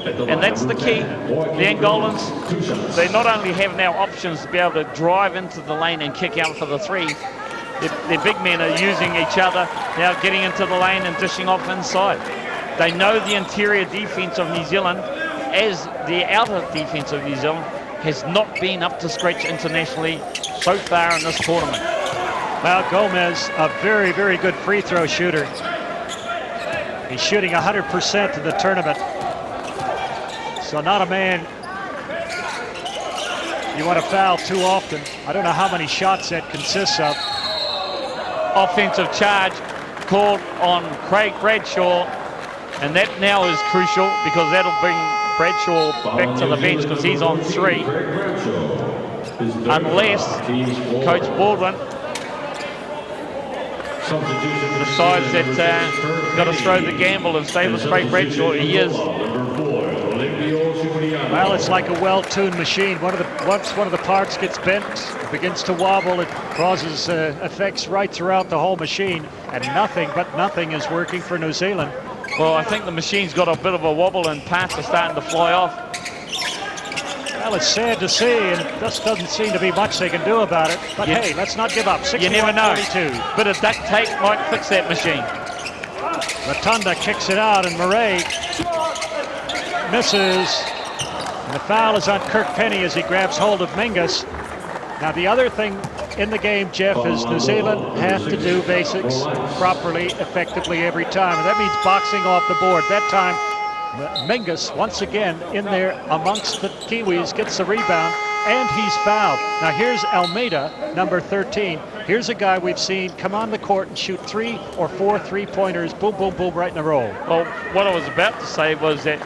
And that's the key. The Angolans, they not only have now options to be able to drive into the lane and kick out for the three, their big men are using each other, now getting into the lane and dishing off inside. They know the interior defense of New Zealand, as the outer defense of New Zealand has not been up to scratch internationally so far in this tournament. Well, Gomez, a very, very good free throw shooter. He's shooting 100% in the tournament. So not a man you want to foul too often. I don't know how many shots that consists of. Offensive charge called on Craig Bradshaw, and that now is crucial because that'll bring Bradshaw back to the bench because he's on 3. Unless Coach Baldwin decides that he's got to throw the gamble and stay with Craig Bradshaw. He is. Well, it's like a well-tuned machine. Once one of the parts gets bent, it begins to wobble. It causes effects right throughout the whole machine, and nothing but nothing is working for New Zealand. Well, I think the machine's got a bit of a wobble and parts are starting to fly off. Well, it's sad to see, and it just doesn't seem to be much they can do about it. But hey, let's not give up. 61-42. You never know. Bit of duct tape might fix that machine. Latunda kicks it out, and Murray misses. And the foul is on Kirk Penny as he grabs hold of Mingus. Now, the other thing in the game, Jeff, is New Zealand have to do basics properly, effectively every time. And that means boxing off the board. That time, Mingus, once again, in there amongst the Kiwis, gets the rebound, and he's fouled. Now, here's Almeida, number 13. Here's a guy we've seen come on the court and shoot 3 or 4 three-pointers, boom, boom, boom, right in a row. Well, what I was about to say was that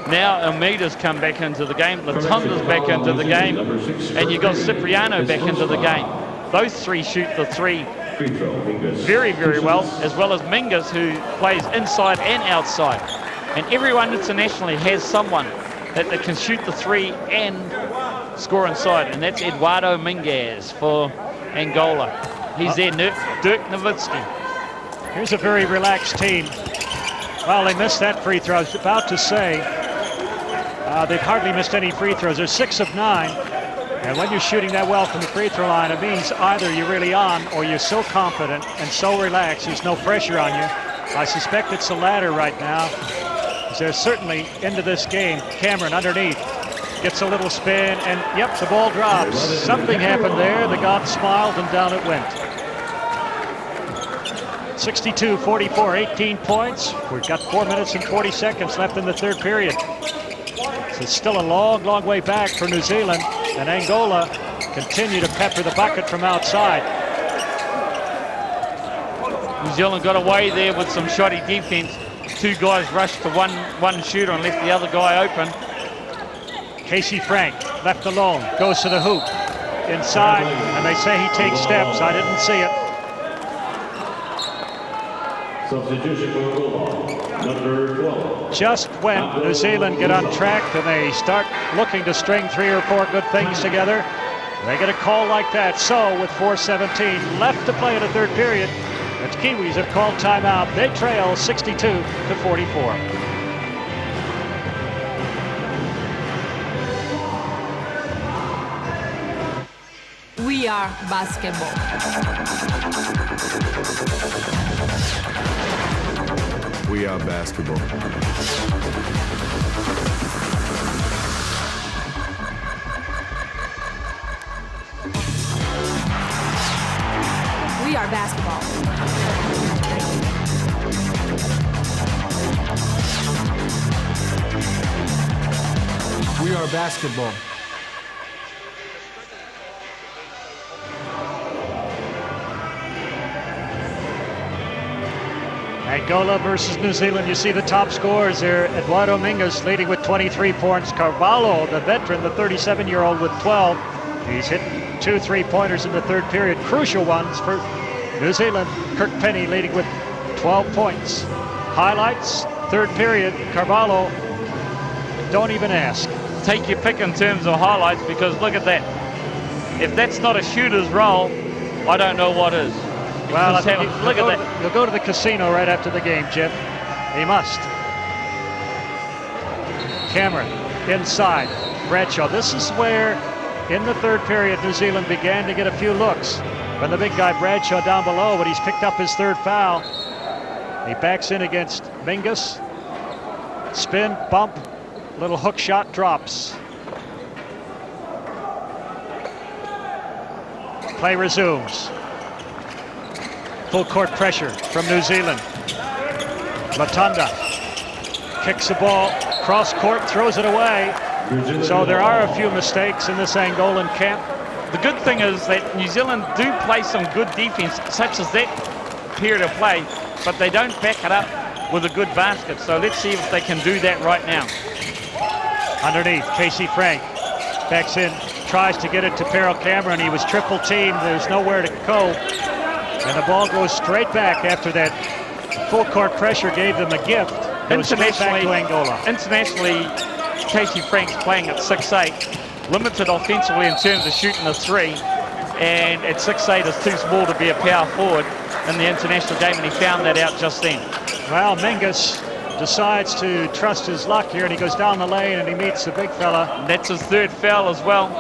now Almeida's come back into the game, Latunda's back into the game, and you've got Cipriano back into the game. Those three shoot the three very, very well as Mingus, who plays inside and outside. And everyone internationally has someone that can shoot the three and score inside, and that's Eduardo Minguez for Angola. He's there, Dirk Nowitzki. Here's a very relaxed team. Well, they missed that free throw. I was about to say they've hardly missed any free throws. They're 6 of 9. And when you're shooting that well from the free throw line, it means either you're really on or you're so confident and so relaxed, there's no pressure on you. I suspect it's the latter right now. They're certainly into this game. Cameron underneath, gets a little spin, and yep, the ball drops. Something happened there. The god smiled and down it went. 62-44, 18 points. We've got 4 minutes and 40 seconds left in the third period. So it's still a long, long way back for New Zealand, and Angola continue to pepper the bucket from outside. New Zealand got away there with some shoddy defense. Two guys rushed to one shooter and left the other guy open. Casey Frank left alone, goes to the hoop. Inside, and they say he takes steps. I didn't see it. Substitution for Angola, number 12. Just when New Zealand get on track and they start looking to string 3 or 4 good things together, they get a call like that. So with 4:17 left to play in the third period, the Kiwis have called timeout. They trail 62-44. We are basketball. We are basketball. We are basketball. We are basketball. Angola versus New Zealand. You see the top scorers there. Eduardo Mingus leading with 23 points. Carvalho, the veteran, the 37-year-old with 12. He's hit 2 3-pointers in the third period. Crucial ones for New Zealand. Kirk Penny leading with 12 points. Highlights, third period. Carvalho, don't even ask. Take your pick in terms of highlights, because look at that. If that's not a shooter's role, I don't know what is. Well, I think look at that. He'll go to the casino right after the game, Jim. He must. Cameron inside. Bradshaw. This is where, in the third period, New Zealand began to get a few looks. When the big guy Bradshaw down below, but he's picked up his third foul. He backs in against Mingus. Spin, bump, little hook shot, drops. Play resumes. Full court pressure from New Zealand. Latunda kicks the ball, cross court, throws it away. So there are a few mistakes in this Angolan camp. The good thing is that New Zealand do play some good defense, such as that period of play, but they don't back it up with a good basket. So let's see if they can do that right now. Underneath, Casey Frank backs in, tries to get it to Peril Cameron. He was triple teamed. There's nowhere to go. And the ball goes straight back after that full court pressure gave them a gift. Goes straight back to Angola. Internationally, Casey Frank's playing at 6'8", limited offensively in terms of shooting the 3, and at 6'8" is too small to be a power forward in the international game, and he found that out just then. Well, Mingus decides to trust his luck here, and he goes down the lane and he meets the big fella. That's his third foul as well,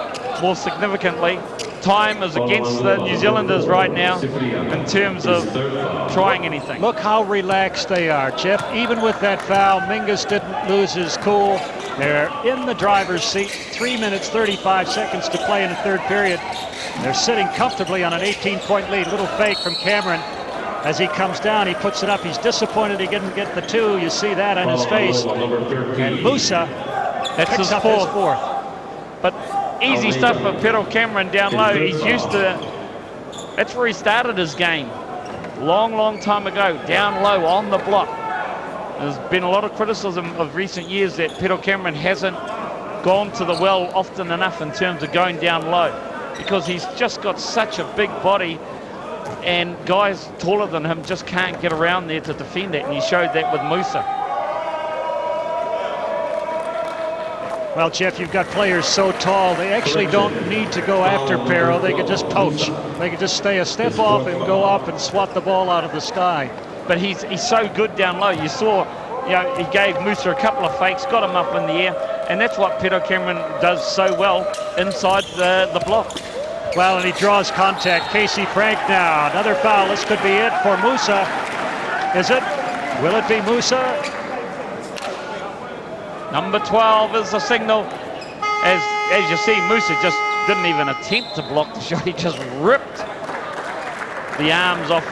more significantly. Time is against the New Zealanders right now in terms of trying anything. Look how relaxed they are, Jeff. Even with that foul, Mingus didn't lose his cool. They're in the driver's seat. 3 minutes, 35 seconds to play in the third period. They're sitting comfortably on an 18-point lead. Little fake from Cameron. As he comes down, he puts it up. He's disappointed he didn't get the 2. You see that on his face. And Musa picks up his fourth. But easy stuff for Peril Cameron down low. He's used to, that's where he started his game. Long time ago, down low on the block. There's been a lot of criticism of recent years that Peril Cameron hasn't gone to the well often enough in terms of going down low, because he's just got such a big body, and guys taller than him just can't get around there to defend it, and he showed that with Musa. Well, Jeff, you've got players so tall, they actually don't need to go after Peril. They could just poach. They could just stay a step off and go up and swat the ball out of the sky. But he's so good down low. You saw, you know, he gave Musa a couple of fakes, got him up in the air, And that's what Pedro Cameron does so well inside the block. Well, and he draws contact. Casey Frank now. Another foul. This could be it for Musa. Is it? Will it be Musa? Number 12 is the signal. As you see, Musa just didn't even attempt to block the shot. He just ripped the arms off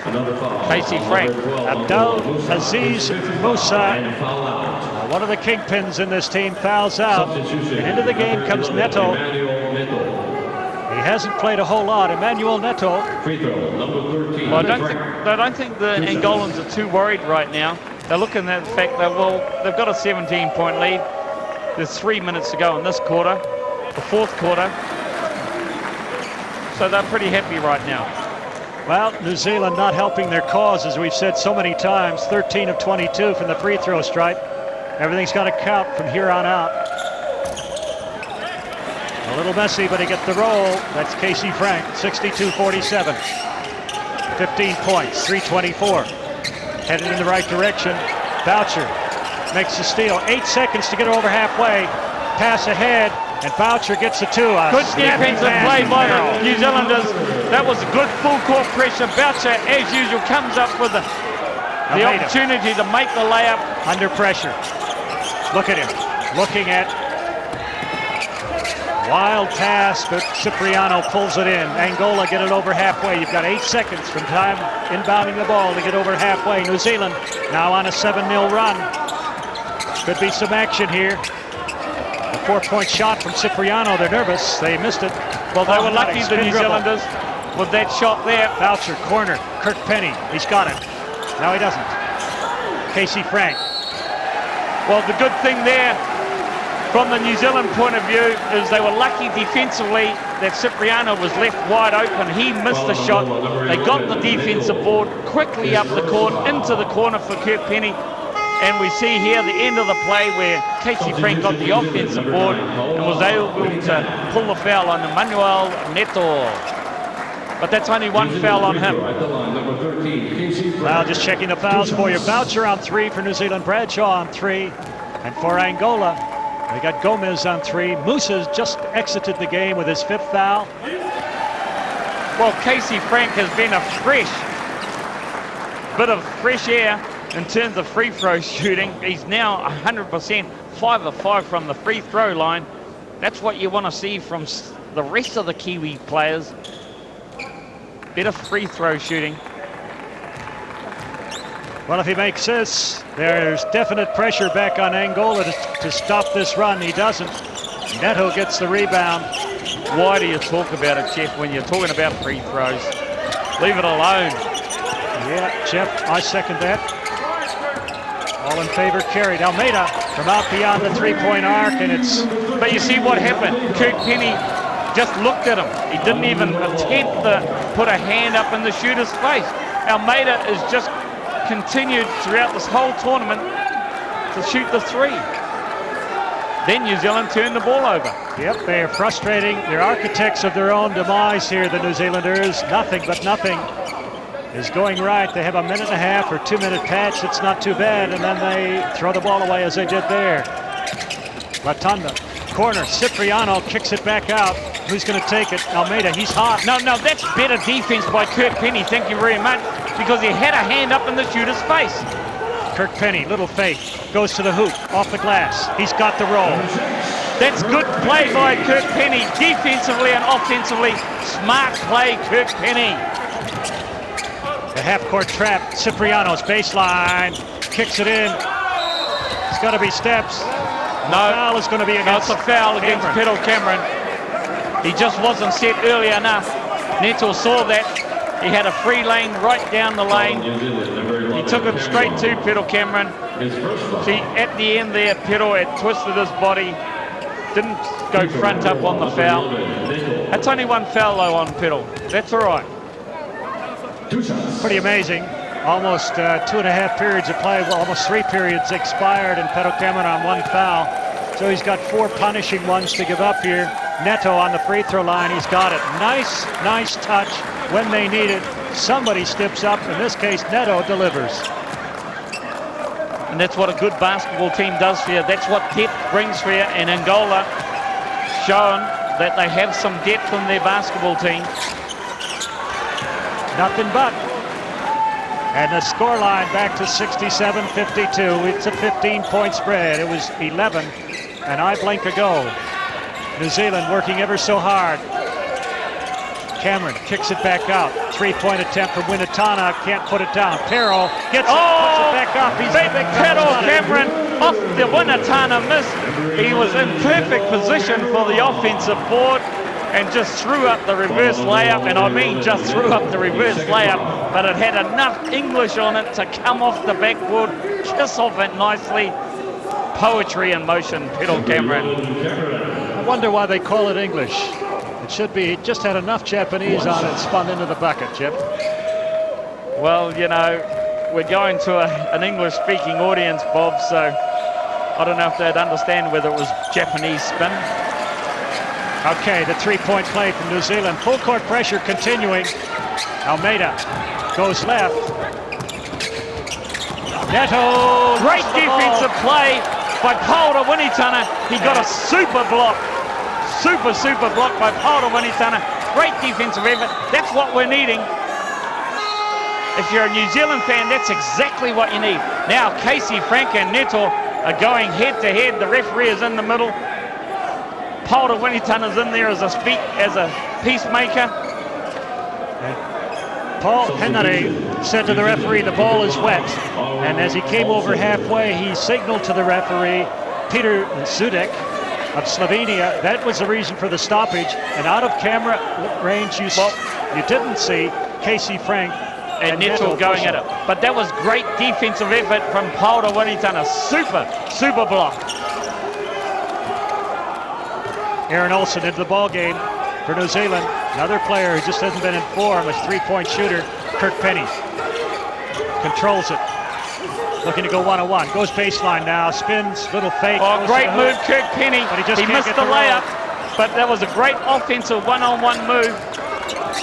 Casey Frank. Abdel Aziz Musa, one of the kingpins in this team, fouls out. And into the game comes Neto. He hasn't played a whole lot. Emmanuel Neto. Well, I don't think the Angolans are too worried right now. They're looking at the fact that, well, they've got a 17-point lead. There's 3 minutes to go in this quarter, the fourth quarter. So they're pretty happy right now. Well, New Zealand not helping their cause, as we've said so many times. 13 of 22 from the free throw stripe. Everything's got to count from here on out. A little messy, but he gets the roll. That's Casey Frank, 62-47. 15 points, 3:24. Headed in the right direction. Boucher makes the steal. 8 seconds to get over halfway. Pass ahead, and Boucher gets the two. Good defensive play by the New Zealanders. That was a good full court pressure. Boucher, as usual, comes up with the opportunity to make the layup. Under pressure. Look at him. Looking at wild pass, but Cipriano pulls it in. Angola get it over halfway. You've got 8 seconds from time inbounding the ball to get over halfway. New Zealand now on a 7-0 run. Could be some action here. A 4-point shot from Cipriano. They're nervous. They missed it. Well, they were lucky, the New Zealanders, with that shot there. Boucher, corner. Kirk Penny. He's got it. No, he doesn't. Casey Frank. Well, the good thing there, from the New Zealand point of view, is they were lucky defensively that Cipriano was left wide open. He missed the shot. They got the defensive board quickly up the court, into the corner for Kirk Penny. And we see here the end of the play where Casey Frank got the offensive board and was able to pull the foul on Emmanuel Neto. But that's only one foul on him. Well, just checking the fouls for you. Boucher on 3 for New Zealand. Bradshaw on 3. And for Angola, they got Gomez on 3. Musa's just exited the game with his 5th foul. Well, Casey Frank has been a bit of fresh air in terms of free throw shooting. He's now 100%, 5 of 5 from the free throw line. That's what you want to see from the rest of the Kiwi players. Better free throw shooting. Well, if he makes this, there's definite pressure back on Angola to stop this run. He doesn't. Neto gets the rebound. Why do you talk about it, Jeff, when you're talking about free throws? Leave it alone. Yeah, Jeff, I second that. All in favor, carried. Almeida from out beyond the 3-point arc, and it's... But you see what happened. Kirk Penny just looked at him. He didn't even attempt to put a hand up in the shooter's face. Almeida is just continued throughout this whole tournament to shoot the 3. Then New Zealand turned the ball over. Yep, they are frustrating. They're architects of their own demise here, the New Zealanders. Nothing but nothing is going right. They have a 1.5 or 2-minute patch. It's not too bad, and then they throw the ball away as they did there. Latanda, corner. Cipriano kicks it back out. Who's going to take it? Almeida, he's hot. No, that's better defense by Kirk Penny, thank you very much, because he had a hand up in the shooter's face. Kirk Penny, little fake, goes to the hoop, off the glass. He's got the roll. That's good play by Kirk Penny, defensively and offensively. Smart play, Kirk Penny. The half-court trap, Cipriano's baseline, kicks it in. It's got to be steps. No, foul is going to be against. No, it's a foul against Pedro Cameron. He just wasn't set early enough. Neto saw that. He had a free lane right down the lane. He took it straight to Pedro Cameron. See, at the end there, Pedro had twisted his body. Didn't go front up on the foul. That's only one foul though on Pedro. That's all right. Pretty amazing. Almost 2.5 periods of play. Well, almost 3 periods expired, and Pedro Cameron on 1 foul. So he's got 4 punishing ones to give up here. Neto on the free throw line. He's got it. Nice touch when they need it. Somebody steps up. In this case, Neto delivers. And that's what a good basketball team does for you. That's what depth brings for you. And Angola shown that they have some depth in their basketball team. Nothing but. And the scoreline back to 67-52. It's a 15-point spread. It was 11 an eye blink ago. New Zealand working ever so hard. Cameron kicks it back out. Three-point attempt from Winatana. Can't put it down. Perro gets it, puts it back up. He's baby Perro Cameron off the Winatana miss. He was in perfect position for the offensive board and just threw up the reverse layup. And I mean just threw up the reverse layup, but it had enough English on it to come off the backboard, kiss off it nicely. Poetry in motion, Peter Cameron. I wonder why they call it English. It should be, it just had enough Japanese on it, spun into the bucket, Chip. Well, you know, we're going to an English-speaking audience, Bob, so I don't know if they'd understand whether it was Japanese spin. Okay, the three-point play from New Zealand. Full court pressure continuing. Almeida goes left. Neto. Great defensive play by Paul Winitana. He got a super block. Super block by Paul Winitana. Great defensive effort. That's what we're needing. If you're a New Zealand fan, that's exactly what you need. Now, Casey Frank and Neto are going head-to-head. The referee is in the middle. Paul Winitana's in there as a peacemaker. Paul Henry said to the referee, the ball is wet. And as he came over halfway, he signaled to the referee, Peter Zudek of Slovenia. That was the reason for the stoppage. And out of camera range, you didn't see Casey Frank and Neto going at it. But that was great defensive effort from Paul Winitana. Super block. Aaron Olsen into the ball game for New Zealand. Another player who just hasn't been in form, a three-point shooter, Kirk Penny. Controls it. Looking to go one-on-one. Goes baseline now. Spins, little fake. Oh, great move, Kirk Penny. But he missed the layup, but that was a great offensive one-on-one move.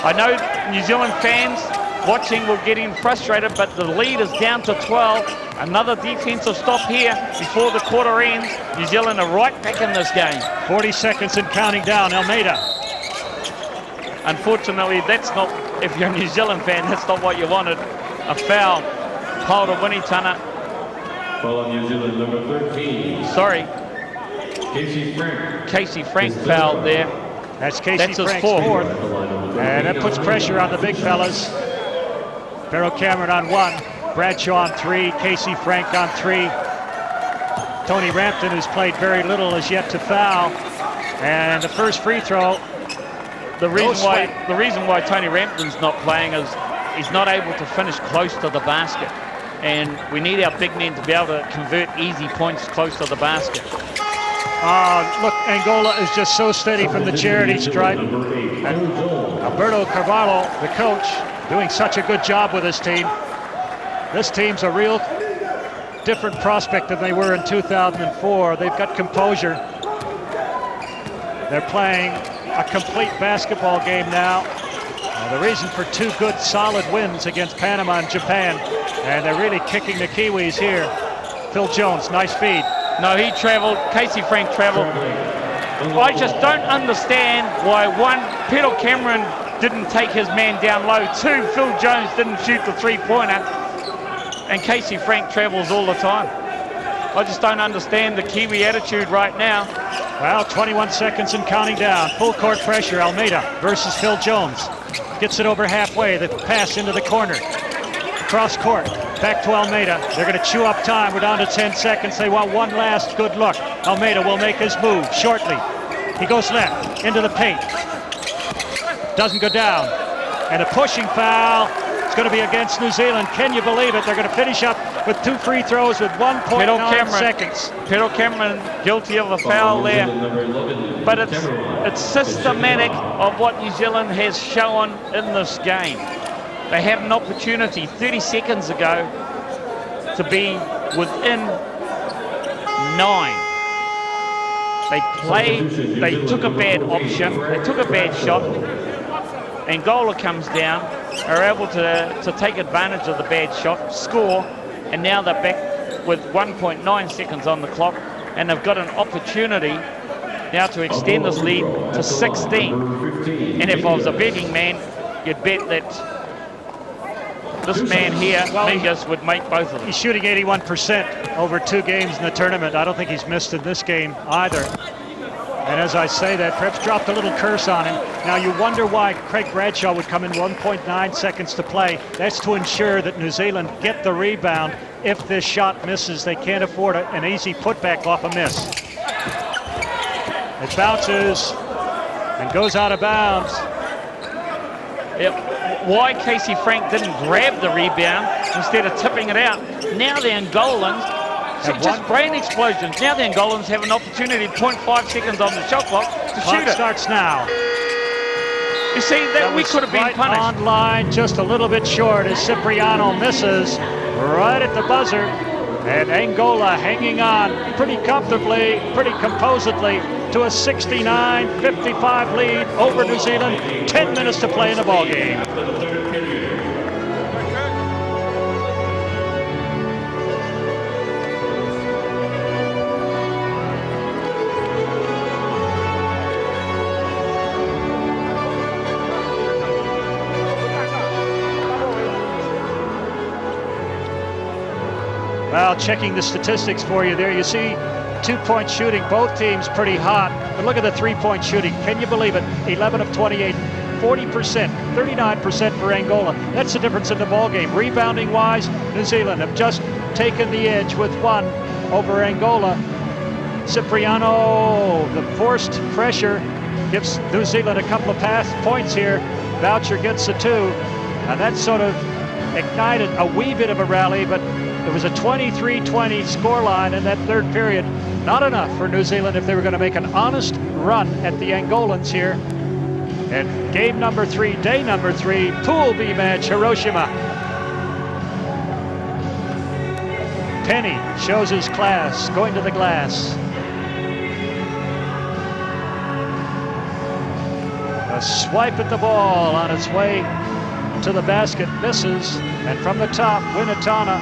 I know New Zealand fans watching will get frustrated, but the lead is down to 12. Another defensive stop here before the quarter ends. New Zealand are right back in this game. 40 seconds and counting down. Almeida. Unfortunately, that's not, if you're a New Zealand fan, that's not what you wanted. A foul. Paul Winitana. Foul on New Zealand, number 13. Sorry. Casey Frank fouled there. That's Frank's his fourth. And that puts pressure on the big fellas. Barrow Cameron on one. Bradshaw on three. Casey Frank on three. Tony Rampton, who's played very little, is yet to foul. And the first free throw. The reason why Tony Rampton's not playing is he's not able to finish close to the basket. And we need our big men to be able to convert easy points close to the basket. Look, Angola is just so steady from the charity stripe. And Alberto Carvalho, the coach, doing such a good job with this team. This team's a real different prospect than they were in 2004. They've got composure. They're playing a complete basketball game now. The reason for two good, solid wins against Panama and Japan. And they're really kicking the Kiwis here. Phil Jones, nice feed. No, he traveled. Casey Frank traveled. I just don't understand why, one, Peter Cameron didn't take his man down low. Two, Phil Jones didn't shoot the three-pointer. And Casey Frank travels all the time. I just don't understand the Kiwi attitude right now. Well, 21 seconds and counting down. Full court pressure, Almeida versus Phil Jones. Gets it over halfway, the pass into the corner. Cross court, back to Almeida. They're going to chew up time. We're down to 10 seconds. They want one last good look. Almeida will make his move shortly. He goes left, into the paint. Doesn't go down. And a pushing foul. It's going to be against New Zealand. Can you believe it? They're going to finish up with two free throws with 1.9 seconds. Peter Cameron guilty of a foul there. But it's systematic of what New Zealand has shown in this game. They had an opportunity 30 seconds ago to be within 9. They took a bad option, they took a bad shot. Angola comes down, are able to take advantage of the bad shot, score, and now they're back with 1.9 seconds on the clock, and they've got an opportunity now to extend this lead to 16. And if I was a betting man, you'd bet that this man here, Mingus, would make both of them. He's shooting 81% over 2 games in the tournament. I don't think he's missed in this game either. And as I say that, perhaps dropped a little curse on him. Now you wonder why Craig Bradshaw would come in 1.9 seconds to play. That's to ensure that New Zealand get the rebound. If this shot misses, they can't afford an easy putback off a miss. It bounces and goes out of bounds. Why Casey Frank didn't grab the rebound instead of tipping it out. Now the Angolans, just brain explosions. Now the Angolans have an opportunity, 0.5 seconds on the shot clock to shoot it. Starts now. You see, that we could have been punished. On line, just a little bit short as Cipriano misses right at the buzzer. And Angola hanging on pretty comfortably, pretty composedly to a 69-55 lead over New Zealand. 10 minutes to play in the ballgame. Well, checking the statistics for you there, you see 2-point shooting, both teams pretty hot. But look at the 3-point shooting. Can you believe it? 11 of 28, 40%, 39% for Angola. That's the difference in the ballgame. Rebounding-wise, New Zealand have just taken the edge with 1 over Angola. Cipriano, the forced pressure, gives New Zealand a couple of points here. Boucher gets the 2, and that sort of ignited a wee bit of a rally, but it was a 23-20 scoreline in that third period. Not enough for New Zealand if they were going to make an honest run at the Angolans here. And game number 3, day number 3, Pool B match, Hiroshima. Penny shows his class, going to the glass. A swipe at the ball on its way to the basket, misses, and from the top, Winatana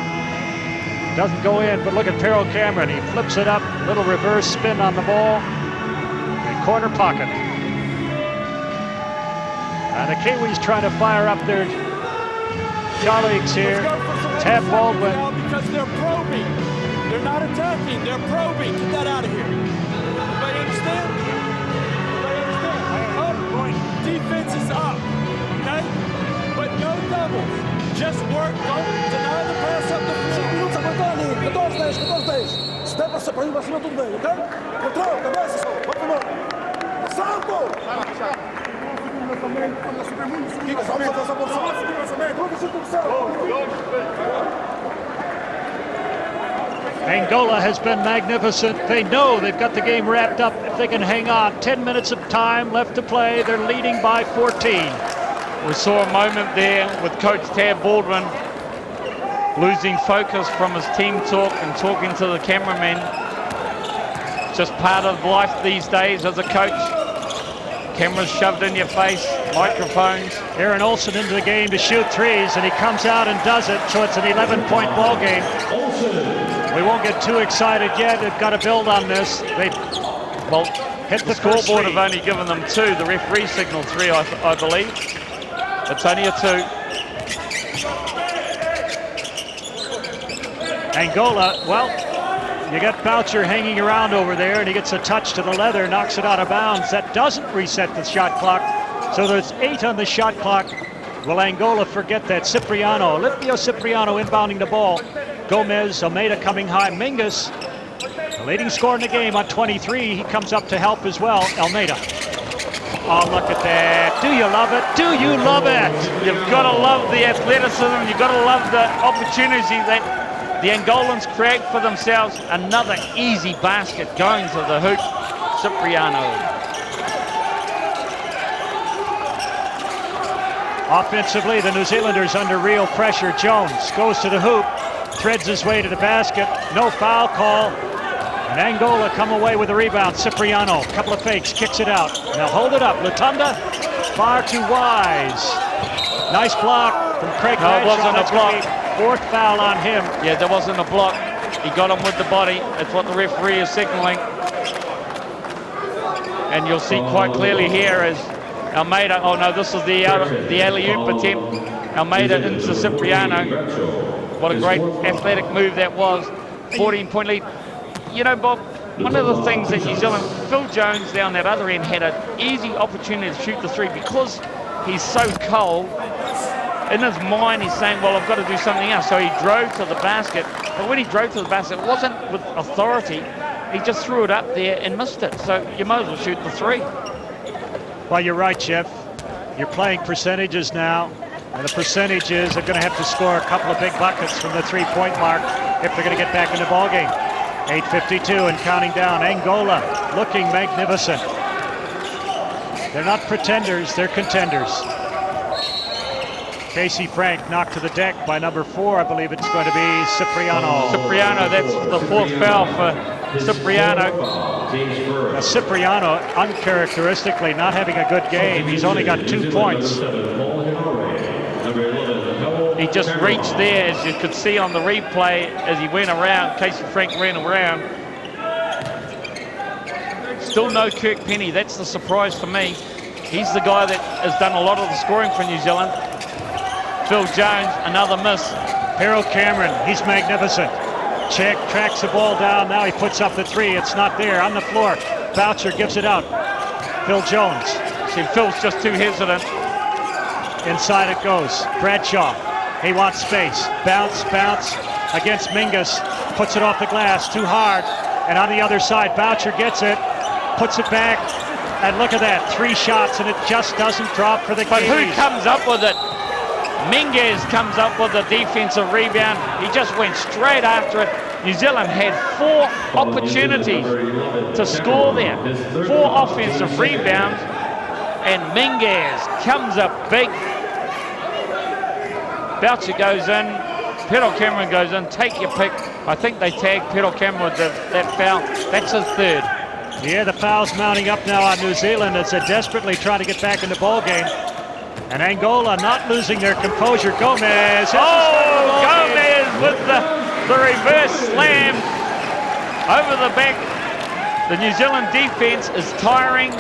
doesn't go in, but look at Peril Cameron. He flips it up, little reverse spin on the ball, and corner pocket. And the Kiwis trying to fire up their colleagues here. Tab Baldwin. Because they're probing. They're not attacking, they're probing. Get that out of here. Everybody understand? Everybody understand? Defense is up, okay? But no doubles. Just work, don't deny the pass up the field. Step us pra cima tudo bem, ok? Controle, cabeça só. Vai pro lado. Salto! Angola has been magnificent. They know they've got the game wrapped up if they can hang on. 10 minutes of time left to play. They're leading by 14. We saw a moment there with Coach Tab Baldwin losing focus from his team talk and talking to the cameraman. Just part of life these days as a coach. Cameras shoved in your face, microphones. Aaron Olsen into the game to shoot threes, and he comes out and does it, so it's an 11-point ball game. We won't get too excited yet. They've got to build on this. They hit the scoreboard have only given them 2. The referee signaled 3, I believe. It's only a 2. Angola, well, you got Boucher hanging around over there, and he gets a touch to the leather, knocks it out of bounds. That doesn't reset the shot clock, so there's 8 on the shot clock. Will Angola forget that? Cipriano, Olimpio Cipriano inbounding the ball. Gomez, Almeida coming high. Mingus, the leading scorer in the game on 23. He comes up to help as well. Almeida. Oh, look at that. Do you love it? Do you love it? You've got to love the athleticism. You've got to love the opportunity that the Angolans create for themselves. Another easy basket going to the hoop. Cipriano. Offensively, the New Zealanders under real pressure. Jones goes to the hoop, threads his way to the basket. No foul call. And Angola come away with a rebound. Cipriano, couple of fakes, kicks it out. Now hold it up. Latunda, far too wise. Nice block from Craig Bradshaw. No, it wasn't a block. 4th foul on him. Yeah, there wasn't a block. He got him with the body. That's what the referee is signaling. And you'll see quite clearly here as Almeida, oh no, this is the alley-oop attempt. Almeida into Cipriano. What a great athletic move that was. 14-point lead. You know, Bob, one of the things that New Zealand, Phil Jones down that other end had an easy opportunity to shoot the three because he's so cold. In his mind, he's saying, well, I've got to do something else. So he drove to the basket. But when he drove to the basket, it wasn't with authority. He just threw it up there and missed it. So you might as well shoot the three. Well, you're right, Jeff. You're playing percentages now. And the percentages are going to have to score a couple of big buckets from the three-point mark if they're going to get back in the ballgame. 8:52 and counting down. Angola looking magnificent. They're not pretenders, they're contenders. Casey Frank knocked to the deck by number 4. I believe it's going to be Cipriano. Cipriano, that's the fourth foul for Cipriano. Now, Cipriano, uncharacteristically, not having a good game. He's only got 2 points. He just reached there, as you could see on the replay, as he went around. Casey Frank ran around. Still no Kirk Penny. That's the surprise for me. He's the guy that has done a lot of the scoring for New Zealand. Phil Jones, another miss. Harold Cameron, he's magnificent. Check, tracks the ball down. Now he puts up the three. It's not there. On the floor. Boucher gives it out. Phil Jones. See, Phil's just too hesitant. Inside it goes. Bradshaw. He wants space. Bounce, bounce against Mingus. Puts it off the glass. Too hard. And on the other side, Boucher gets it. Puts it back. And look at that. 3 shots, and it just doesn't drop for the But Kiwis. who comes up with it? Minguez comes up with the defensive rebound. He just went straight after it. New Zealand had 4 opportunities to score there. 4 offensive rebounds. And Minguez comes up big. Boucher goes in. Petal Cameron goes in. Take your pick. I think they tagged Petal Cameron with that foul. That's his 3rd. Yeah, the foul's mounting up now on New Zealand as they're desperately trying to get back in the ball game. And Angola not losing their composure. Gomez. Gomez with the reverse slam over the back. The New Zealand defense is tiring,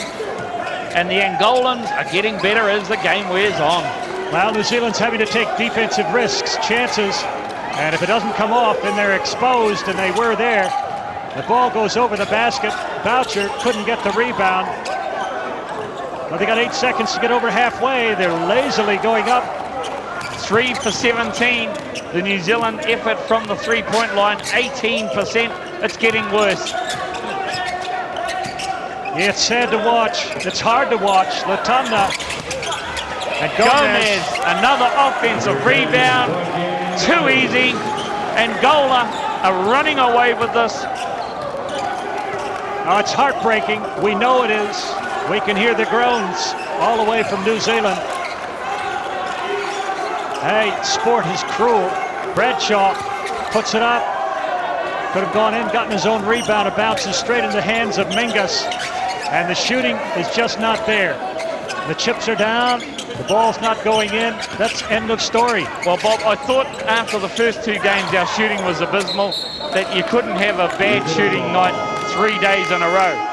and the Angolans are getting better as the game wears on. Well, New Zealand's having to take defensive risks, chances, and if it doesn't come off, then they're exposed, and they were there. The ball goes over the basket. Boucher couldn't get the rebound. But they got 8 seconds to get over halfway. They're lazily going up. 3 for 17. The New Zealand effort from the three-point line, 18%. It's getting worse. Yeah, it's sad to watch. It's hard to watch. Latunda and Gomez, another offensive rebound. Too easy. Angola are running away with this. Oh, it's heartbreaking. We know it is. We can hear the groans all the way from New Zealand. Hey, sport is cruel. Bradshaw puts it up. Could have gone in, gotten his own rebound. It bounces straight in the hands of Mingus. And the shooting is just not there. The chips are down. The ball's not going in. That's end of story. Well, Bob, I thought after the first 2 games our shooting was abysmal, that you couldn't have a bad shooting night 3 days in a row.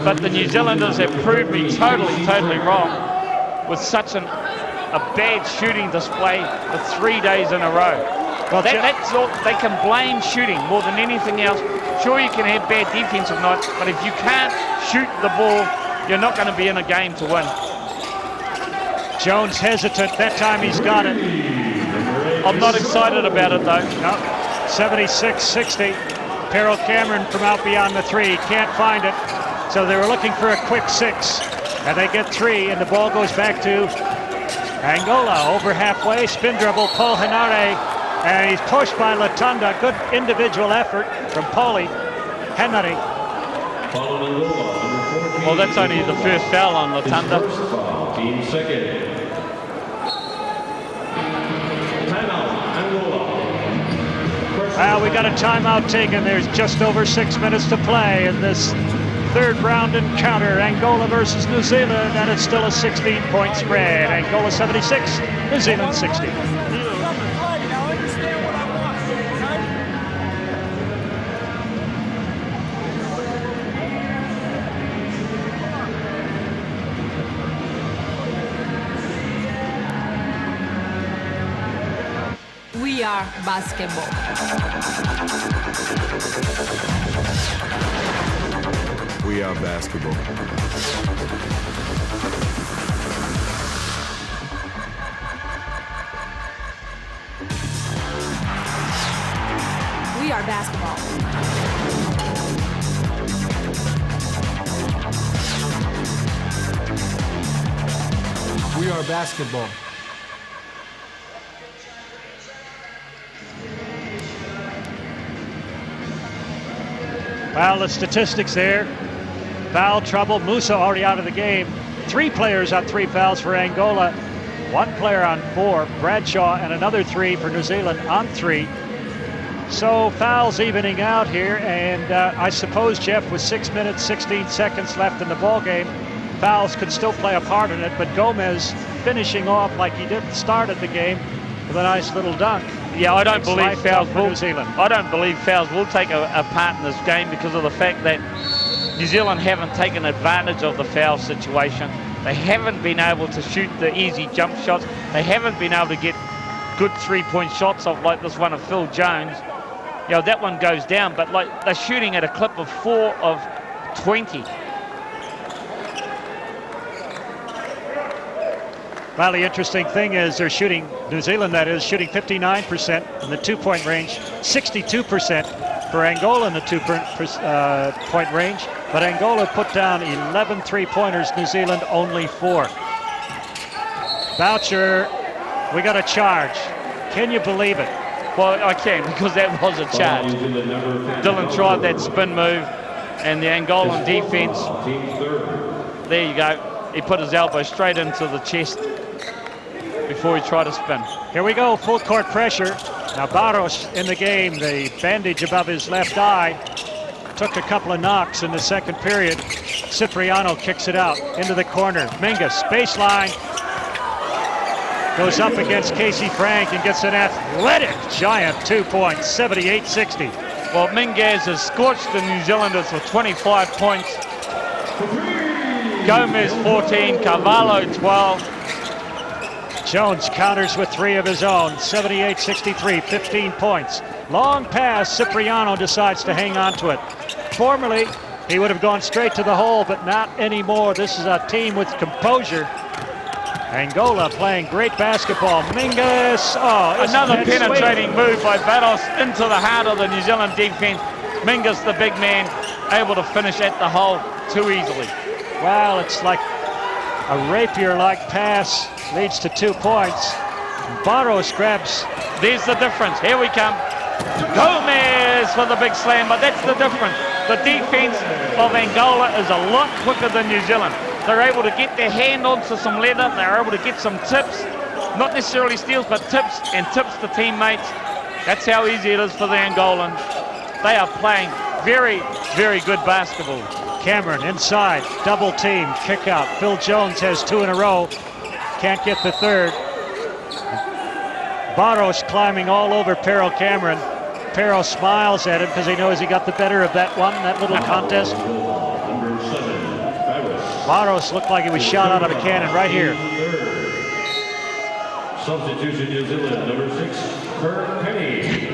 But the New Zealanders have proved me totally wrong with such a bad shooting display for 3 days in a row. Well, that's all. They can blame shooting more than anything else. Sure, you can have bad defensive nights, but if you can't shoot the ball, you're not going to be in a game to win. Jones hesitant. That time he's got it. I'm not excited about it, though. No. 76-60. Harold Cameron from out beyond the 3. Can't find it. So they were looking for a quick 6. And they get 3, and the ball goes back to Angola. Over halfway. Spin dribble. Paul Henare. And he's pushed by Latunda. Good individual effort from Paulie Henare. Well, that's only the first foul on Latunda. Team second. Well, we got a timeout taken. There's just over 6 minutes to play in this 3rd round encounter. Angola versus New Zealand, and it's still a 16-point spread. Angola 76, New Zealand 60. are basketball. We are basketball. We are basketball. We are basketball. Well, the statistics there. Foul trouble. Musa already out of the game. 3 players on 3 fouls for Angola. 1 player on 4, Bradshaw, and another 3 for New Zealand on 3. So fouls evening out here, and I suppose, Jeff, with 6 minutes, 16 seconds left in the ball game, fouls could still play a part in it, but Gomez finishing off like he did start at the game with a nice little dunk. Yeah, I don't believe fouls will. New Zealand. I don't believe fouls will take a part in this game because of the fact that New Zealand haven't taken advantage of the foul situation. They haven't been able to shoot the easy jump shots. They haven't been able to get good 3-point shots off like this one of Phil Jones. You know, that one goes down, but like they're shooting at a clip of 4 of 20. Well, the interesting thing is they're shooting, New Zealand that is, shooting 59% in the 2-point range, 62% for Angola in the 2-point range. But Angola put down 11 3-pointers, New Zealand only 4. Boucher, we got a charge. Can you believe it? Well, I can, because that was a charge. Dylan tried that spin move, and the Angolan defense, there you go. He put his elbow straight into the chest before he tried to spin. Here we go, full court pressure. Now Barros in the game, the bandage above his left eye. Took a couple of knocks in the second period. Cipriano kicks it out into the corner. Mingus, baseline. Goes up against Casey Frank and gets an athletic giant 2 points, 78-60. Well, Mingus has scorched the New Zealanders for 25 points. Gomez 14, Carvalho 12. Jones counters with 3 of his own, 78-63, 15 points. Long pass, Cipriano decides to hang on to it. Formerly, he would have gone straight to the hole, but not anymore. This is a team with composure. Angola playing great basketball. Mingus, another penetrating move by Barros into the heart of the New Zealand defense. Mingus, the big man, able to finish at the hole too easily. Well, it's like a rapier-like pass leads to 2 points. Barros grabs. There's the difference. Here we come. Gomez for the big slam, but that's the difference. The defense of Angola is a lot quicker than New Zealand. They're able to get their hand onto some leather. They're able to get some tips, not necessarily steals, but tips and tips to teammates. That's how easy it is for the Angolans. They are playing very, very good basketball. Cameron inside, double team, kick out. Phil Jones has 2 in a row. Can't get the third. Barros climbing all over Pero Cameron. Pero smiles at him because he knows he got the better of that one, that little contest. Barros looked like he was shot out of a cannon right here. Substitution New Zealand, number 6, Kirk Penny.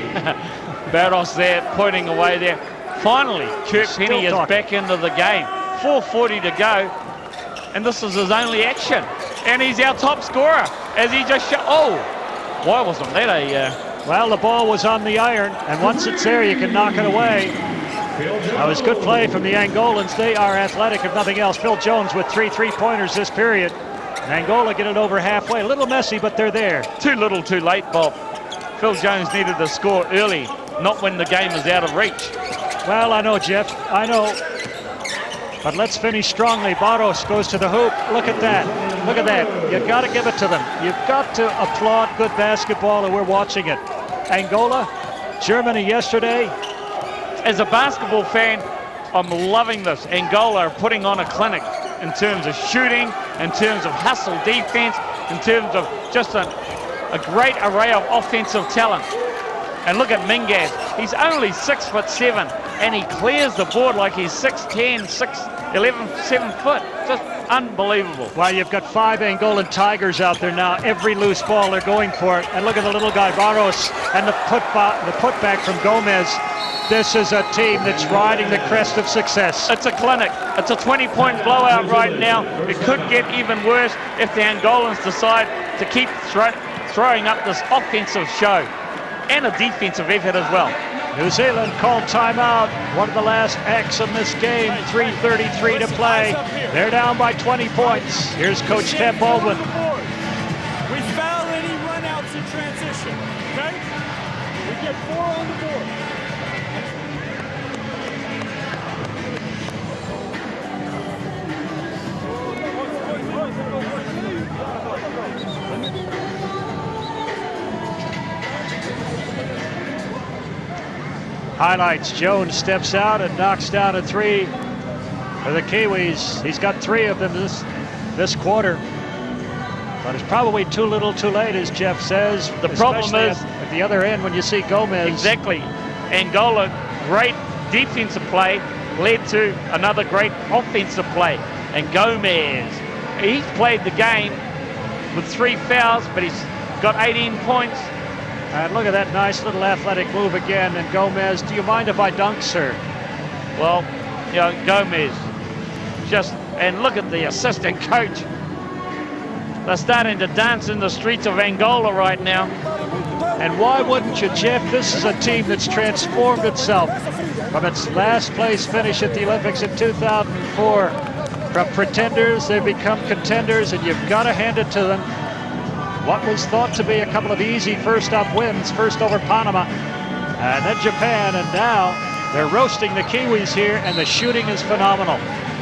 Barros there, pointing away there. Finally, Kirk Penny is back into the game. 4:40 to go, and this is his only action. And he's our top scorer, as he just shot. Oh, why wasn't that a... Well, the ball was on the iron, and once it's there, you can knock it away. That was good play from the Angolans. They are athletic, if nothing else. Phil Jones with 3 3-pointers this period. And Angola get it over halfway. A little messy, but they're there. Too little, too late, Bob. Phil Jones needed to score early, not when the game is out of reach. Well, I know, Jeff. I know. But let's finish strongly. Barros goes to the hoop. Look at that. Look at that. You've got to give it to them. You've got to applaud good basketball, and we're watching it. Angola, Germany yesterday. As a basketball fan, I'm loving this. Angola are putting on a clinic in terms of shooting, in terms of hustle defense, in terms of just a great array of offensive talent. And look at Mingus. He's only 6'7", and he clears the board like he's 6'10", 6'11", 7 foot. Just Unbelievable. Well, you've got 5 Angolan Tigers out there now. Every loose ball, they're going for it. And look at the little guy, Barros, and the putback from Gomez. This is a team that's riding the crest of success. It's a clinic. It's a 20-point blowout right now. It could get even worse if the Angolans decide to keep throwing up this offensive show and a defensive effort as well. New Zealand called timeout. One of the last acts of this game. 3:33 to play. They're down by 20 points. Here's Coach Ted Baldwin. We foul any runouts in transition, okay? We get 4 on the board. Highlights, Jones steps out and knocks down a 3 for the Kiwis. He's got 3 of them this quarter. But it's probably too little too late, as Jeff says. The problem is at the other end when you see Gomez. Exactly. Angola, great defensive play led to another great offensive play. And Gomez, he's played the game with 3 fouls, but he's got 18 points. And look at that nice little athletic move again. And Gomez, do you mind if I dunk, sir? Well, you know, Gomez and look at the assistant coach. They're starting to dance in the streets of Angola right now. And why wouldn't you, Jeff? This is a team that's transformed itself from its last place finish at the Olympics in 2004. From pretenders, they've become contenders, and you've got to hand it to them. What was thought to be a couple of easy first-up wins, first over Panama, and then Japan, and now they're roasting the Kiwis here, and the shooting is phenomenal.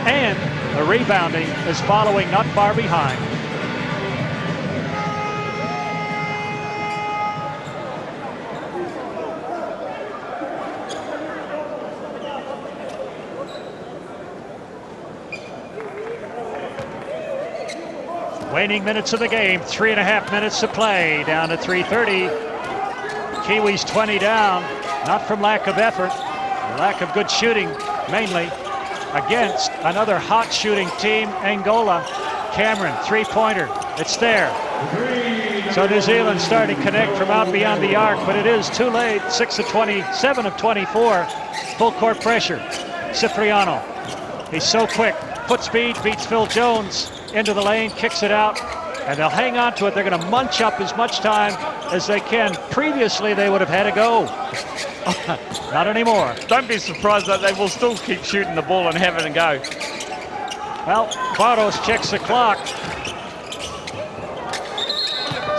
And the rebounding is following not far behind. Waning minutes of the game, 3.5 minutes to play, down to 3:30. Kiwis 20 down, not from lack of effort, lack of good shooting, mainly against another hot shooting team, Angola. Cameron, 3-pointer, it's there. So New Zealand starting to connect from out beyond the arc, but it is too late. 6 of 20, 7 of 24, full court pressure. Cipriano, he's so quick, foot speed, beats Phil Jones. Into the lane, kicks it out, and they'll hang on to it. They're going to munch up as much time as they can. Previously, they would have had to go. Not anymore. Don't be surprised that they will still keep shooting the ball and having a go. Well, Barros checks the clock.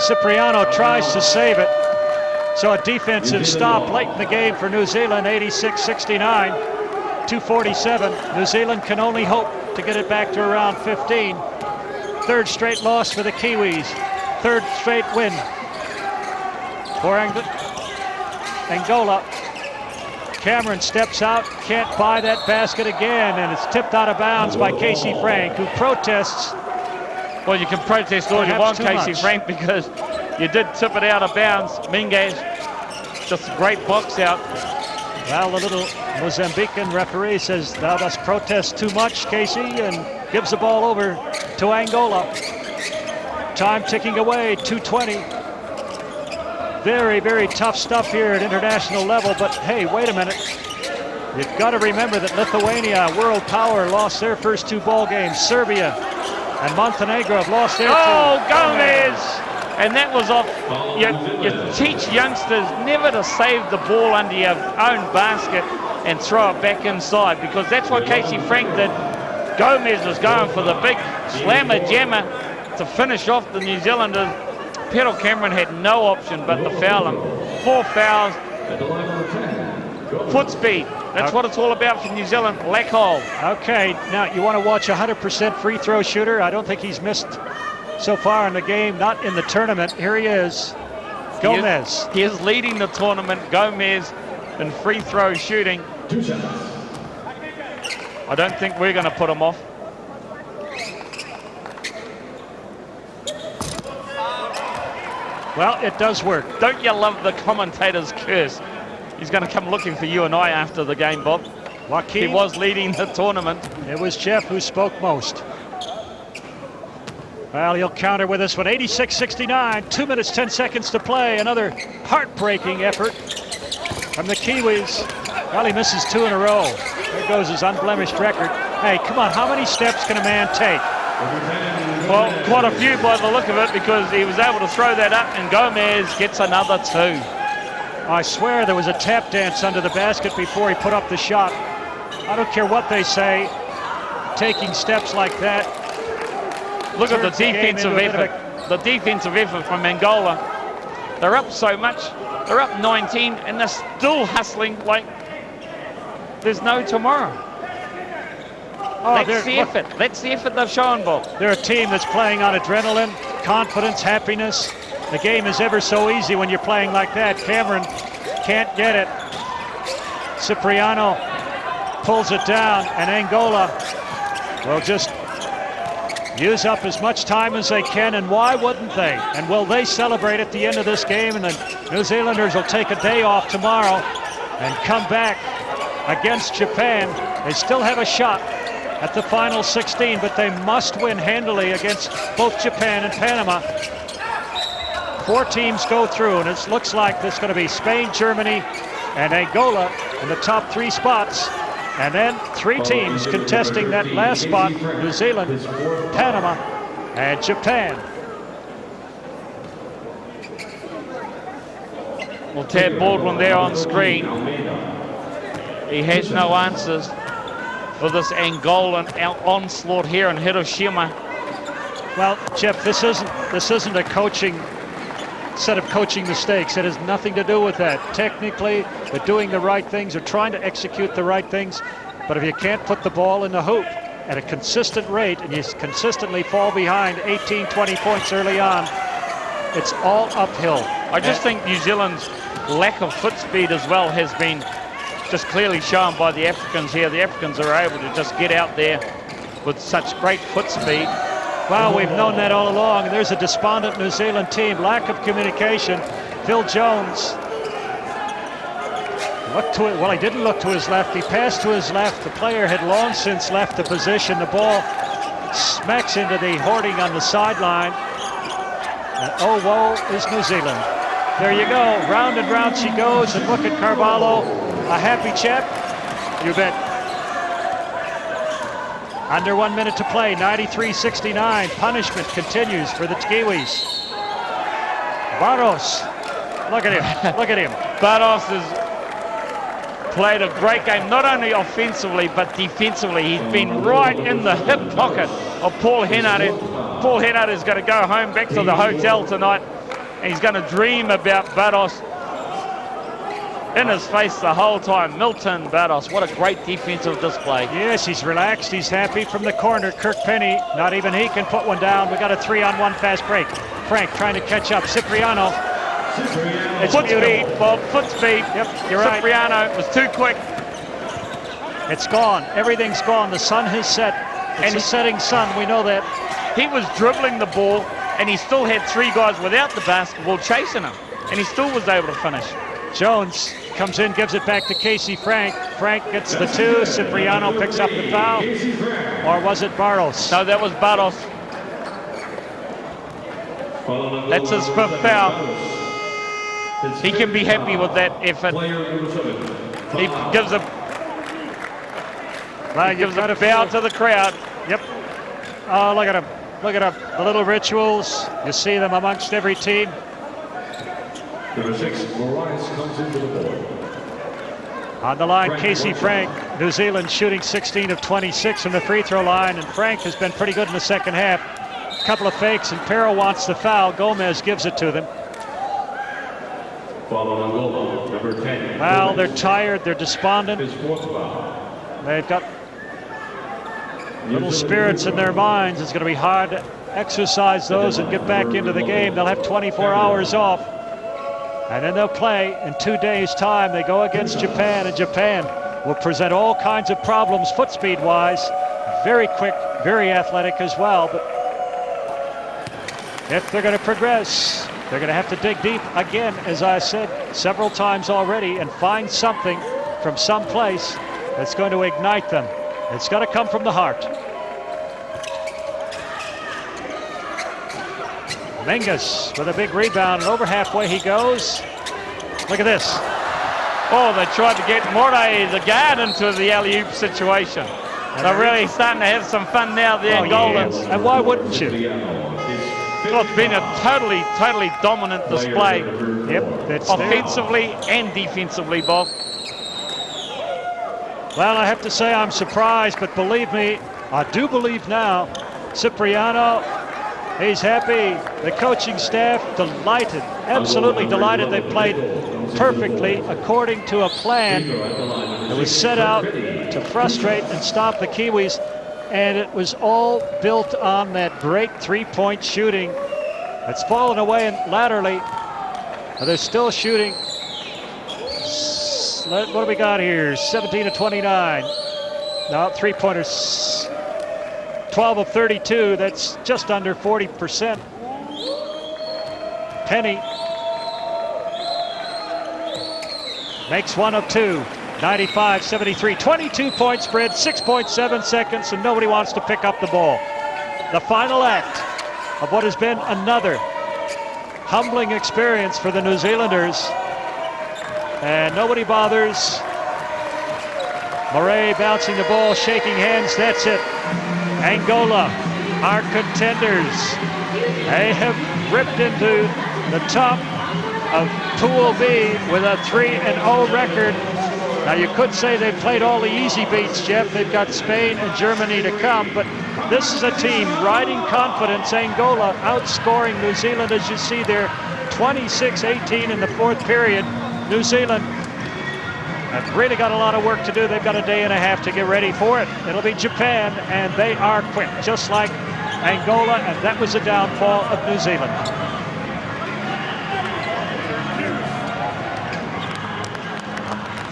Cipriano tries to save it. So a defensive stop late in the game for New Zealand, 86-69, 2:47. New Zealand can only hope to get it back to around 15. Third straight loss for the Kiwis. Third straight win for Angola. Cameron steps out, can't buy that basket again, and it's tipped out of bounds by Casey Frank, who protests. Well, you can protest all you want, Casey Frank, because you did tip it out of bounds. Minguez, just a great box out. Well, the little Mozambican referee says, thou dost protest too much, Casey, and gives the ball over to Angola. Time ticking away, 2:20. Very, very tough stuff here at international level, but hey, wait a minute. You've got to remember that Lithuania, world power, lost their first 2 ball games. Serbia and Montenegro have lost their 2. Oh, Gomez! And that was off. You teach youngsters never to save the ball under your own basket and throw it back inside, because that's what Casey Frank did. Gomez was going for the big slammer jammer to finish off the New Zealanders. Pedro Cameron had no option but to foul him. 4 fouls. Foot speed. That's what it's all about for New Zealand. Black hole. Okay, now you want to watch a 100% free throw shooter. I don't think he's missed so far in the game, not in the tournament. Here he is, Gomez. He is leading the tournament, Gomez, in free throw shooting. I don't think we're going to put him off. Well, it does work. Don't you love the commentator's curse? He's going to come looking for you and I after the game, Bob. Joaquin, he was leading the tournament. It was Jeff who spoke most. Well, he'll counter with this one. 86-69, 2 minutes, 10 seconds to play. Another heartbreaking effort from the Kiwis. Well, he misses 2 in a row. There goes his unblemished record. Hey, come on, how many steps can a man take? Well, quite a few by the look of it, because he was able to throw that up, and Gomez gets another 2. I swear there was a tap dance under the basket before he put up the shot. I don't care what they say, taking steps like that. Look at the defensive effort. The defensive effort from Angola. They're up so much. They're up 19, and they're still hustling like there's no tomorrow. Oh, that's the effort. That's the effort they've shown, Bob. They're a team that's playing on adrenaline, confidence, happiness. The game is ever so easy when you're playing like that. Cameron can't get it. Cipriano pulls it down, and Angola will just use up as much time as they can, and why wouldn't they? And will they celebrate at the end of this game? And the New Zealanders will take a day off tomorrow and come back against Japan. They still have a shot at the final 16, but they must win handily against both Japan and Panama. 4 teams go through, and it looks like there's going to be Spain, Germany, and Angola in the top 3 spots. And then 3 teams contesting that last spot: New Zealand, Panama, and Japan. Well, Tad Baldwin there on screen. He has no answers for this Angolan onslaught here in Hiroshima. Well, Jeff, this isn't a coaching set of coaching mistakes. It has nothing to do with that. Technically, they're doing the right things. They're trying to execute the right things. But if you can't put the ball in the hoop at a consistent rate, and you consistently fall behind 18, 20 points early on, it's all uphill. I just think New Zealand's lack of foot speed as well has been just clearly shown by the Africans here. The Africans are able to just get out there with such great foot speed. Well, we've known that all along. And there's a despondent New Zealand team. Lack of communication. Phil Jones looked to it. Well, he didn't look to his left. He passed to his left. The player had long since left the position. The ball smacks into the hoarding on the sideline. And oh, woe is New Zealand. There you go. Round and round she goes. And look at Carvalho. A happy chap? You bet. Under 1 minute to play, 93-69. Punishment continues for the Kiwis. Barros, look at him, look at him. Barros has played a great game, not only offensively, but defensively. He's been right in the hip pocket of Paul Henare. Paul Henare is going to go home back to the hotel tonight, and he's going to dream about Barros in his face the whole time. Milton Barros, what a great defensive display. Yes, he's relaxed, he's happy from the corner. Kirk Penny, not even he can put one down. We got a 3-on-1 fast break. Frank trying to catch up. Cipriano. It's foot speed, Bob, foot speed. Yep, you're right. Cipriano was too quick. It's gone, everything's gone. The sun has set. It's a setting sun, we know that. He was dribbling the ball, and he still had 3 guys without the basketball chasing him, and he still was able to finish. Jones comes in, gives it back to Casey Frank. Frank gets the 2. Cipriano picks up the foul. Or was it Barros? No, that was Barros. That's his 5th foul. He can be happy with that effort. He gives a bow to the crowd. Yep. Oh, look at him. Look at him. The little rituals. You see them amongst every team. Number 6, Morales comes into the board. On the line, Casey Frank. New Zealand shooting 16 of 26 from the free throw line, and Frank has been pretty good in the second half. A couple of fakes, and Perro wants the foul. Gomez gives it to them. Foul on Angola, number 10. Well, they're tired, they're despondent. His 4th foul. They've got little spirits in their minds. It's going to be hard to exercise those and get back into the game. They'll have 24 hours off. And then they'll play in 2 days' time. They go against Japan, and Japan will present all kinds of problems foot speed-wise. Very quick, very athletic as well. But if they're going to progress, they're going to have to dig deep again, as I said several times already, and find something from some place that's going to ignite them. It's got to come from the heart. Mingus with a big rebound, and over halfway he goes. Look at this. Oh, they tried to get Morey, the guard, into the alley-oop situation. They're really starting to have some fun now, the Angolans. Yeah. And why wouldn't you? Well, it's been a totally dominant display. Yep, that's offensively and defensively, Bob. Well, I have to say I'm surprised, but believe me, I do believe now. Cipriano, he's happy. The coaching staff delighted, absolutely delighted. They played perfectly according to a plan that was set out to frustrate and stop the Kiwis, and it was all built on that great three-point shooting. It's fallen away and laterally, but they're still shooting. What do we got here? 17 of 29. No, three-pointers. 12 of 32. That's just under 40%. Penny makes 1 of 2. 95-73. 22-point spread, 6.7 seconds, and nobody wants to pick up the ball. The final act of what has been another humbling experience for the New Zealanders. And nobody bothers. Murray bouncing the ball, shaking hands, that's it. Angola, our contenders. They have ripped into the top of Pool B with a 3-0 record. Now you could say they've played all the easy beats, Jeff. They've got Spain and Germany to come, but this is a team riding confidence. Angola outscoring New Zealand, as you see there, 26-18 in the fourth period. New Zealand have really got a lot of work to do. They've got a day and a half to get ready for it. It'll be Japan, and they are quick, just like Angola, and that was the downfall of New Zealand.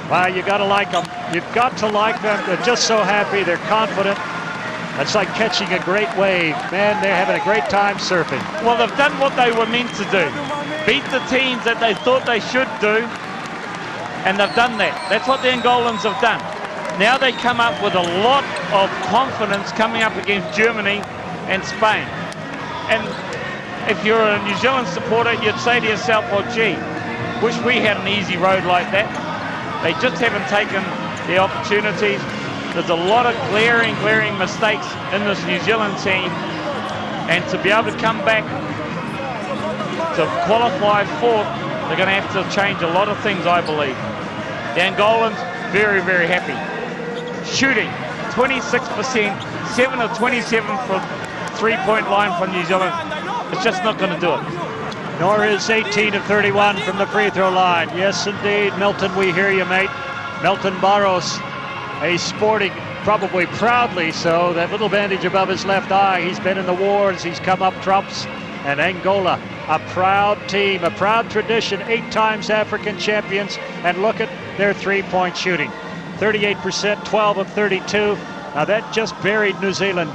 Wow, you got to like them. You've got to like them. They're just so happy. They're confident. It's like catching a great wave. Man, they're having a great time surfing. Well, they've done what they were meant to do. Beat the teams that they thought they should do, and they've done that. That's what the Angolans have done. Now they come up with a lot of confidence coming up against Germany and Spain. And if you're a New Zealand supporter, you'd say to yourself, well, gee, wish we had an easy road like that. They just haven't taken the opportunities. There's a lot of glaring mistakes in this New Zealand team. And to be able to come back to qualify fourth, they're going to have to change a lot of things, I believe. The Angolans, very happy. Shooting, 26%, 7 of 27 for three-point line from New Zealand. It's just not going to do it. Nor is 18 of 31 from the free throw line. Yes, indeed, Milton, we hear you, mate. Milton Barros, he's sporting, probably proudly so, that little bandage above his left eye. He's been in the wars, he's come up trumps. And Angola, a proud team, a proud tradition, 8 times African champions. And look at their three-point shooting. 38%, 12 of 32. Now that just buried New Zealand.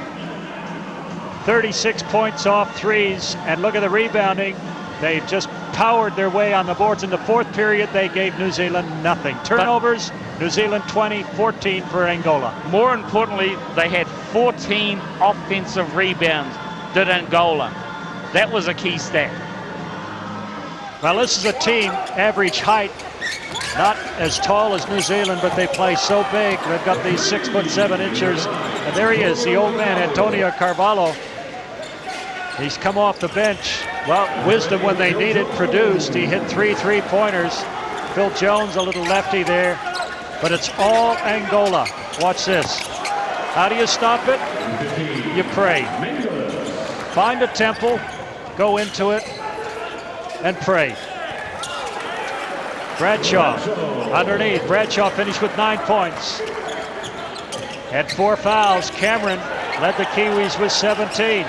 36 points off threes. And look at the rebounding. They've just powered their way on the boards. In the fourth period, they gave New Zealand nothing. Turnovers, New Zealand 20, 14 for Angola. More importantly, they had 14 offensive rebounds, did Angola. That was a key stat. Well, this is a team, average height, not as tall as New Zealand, but they play so big. They've got these 6'7" inchers. And there he is, the old man, Antonio Carvalho. He's come off the bench. Well, wisdom when they need it produced. He hit 3 3-pointers. Phil Jones, a little lefty there. But it's all Angola. Watch this. How do you stop it? You pray. Find a temple, go into it, and pray. Bradshaw underneath. Bradshaw finished with 9 points. Had 4 fouls. Cameron led the Kiwis with 17.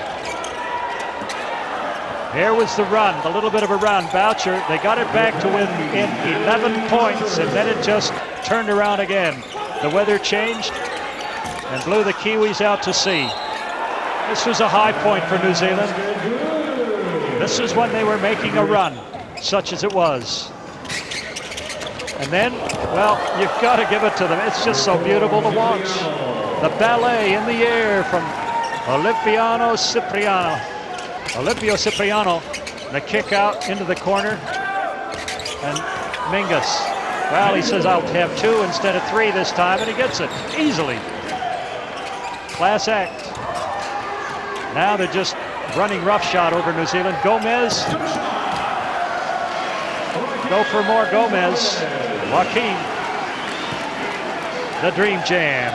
Here was the run, a little bit of a run. Boucher, they got it back to within 11 points, and then it just turned around again. The weather changed and blew the Kiwis out to sea. This was a high point for New Zealand. This is when they were making a run, such as it was. And then, well, you've got to give it to them. It's just so beautiful to watch. The ballet in the air from Olympio Cipriano. The kick out into the corner. And Mingus, well, he says I'll have 2 instead of 3 this time, and he gets it easily. Class act. Now they're just running roughshod over New Zealand. Gomez. Go for more Gomez. Joaquin. The Dream Jam.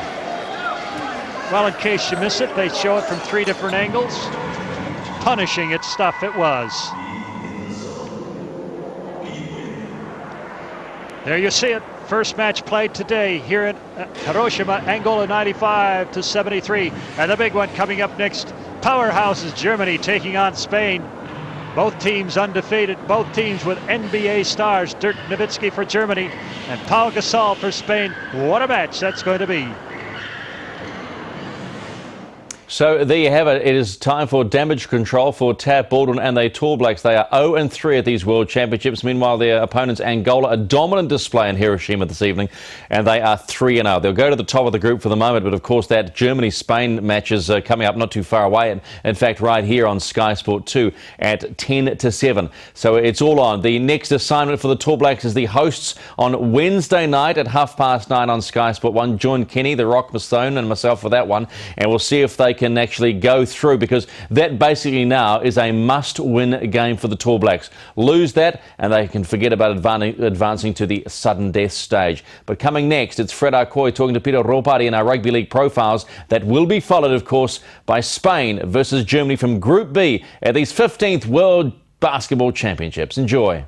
Well, in case you miss it, they show it from 3 different angles. Punishing it stuff it was. There you see it. First match played today here in Hiroshima, Angola 95-73. And the big one coming up next. Powerhouses Germany taking on Spain. Both teams undefeated, both teams with NBA stars. Dirk Nowitzki for Germany and Pau Gasol for Spain. What a match that's going to be. So there you have it. It is time for damage control for Tab Baldwin and the Tall Blacks. They are 0-3 at these World Championships. Meanwhile, their opponents, Angola, a dominant display in Hiroshima this evening, and they are 3-0. They'll go to the top of the group for the moment, but of course that Germany-Spain match is coming up not too far away. In fact, right here on Sky Sport 2 at 10-7. So it's all on. The next assignment for the Tall Blacks is the hosts on Wednesday night at 9:30 on Sky Sport 1. Join Kenny, the Rock Mastone, and myself for that one, and we'll see if they can actually go through, because that basically now is a must-win game for the Tall Blacks. Lose that and they can forget about advancing to the sudden death stage. But coming next, it's Fred Arcoy talking to Peter Ropari in our Rugby League profiles. That will be followed, of course, by Spain versus Germany from Group B at these 15th World Basketball Championships. Enjoy.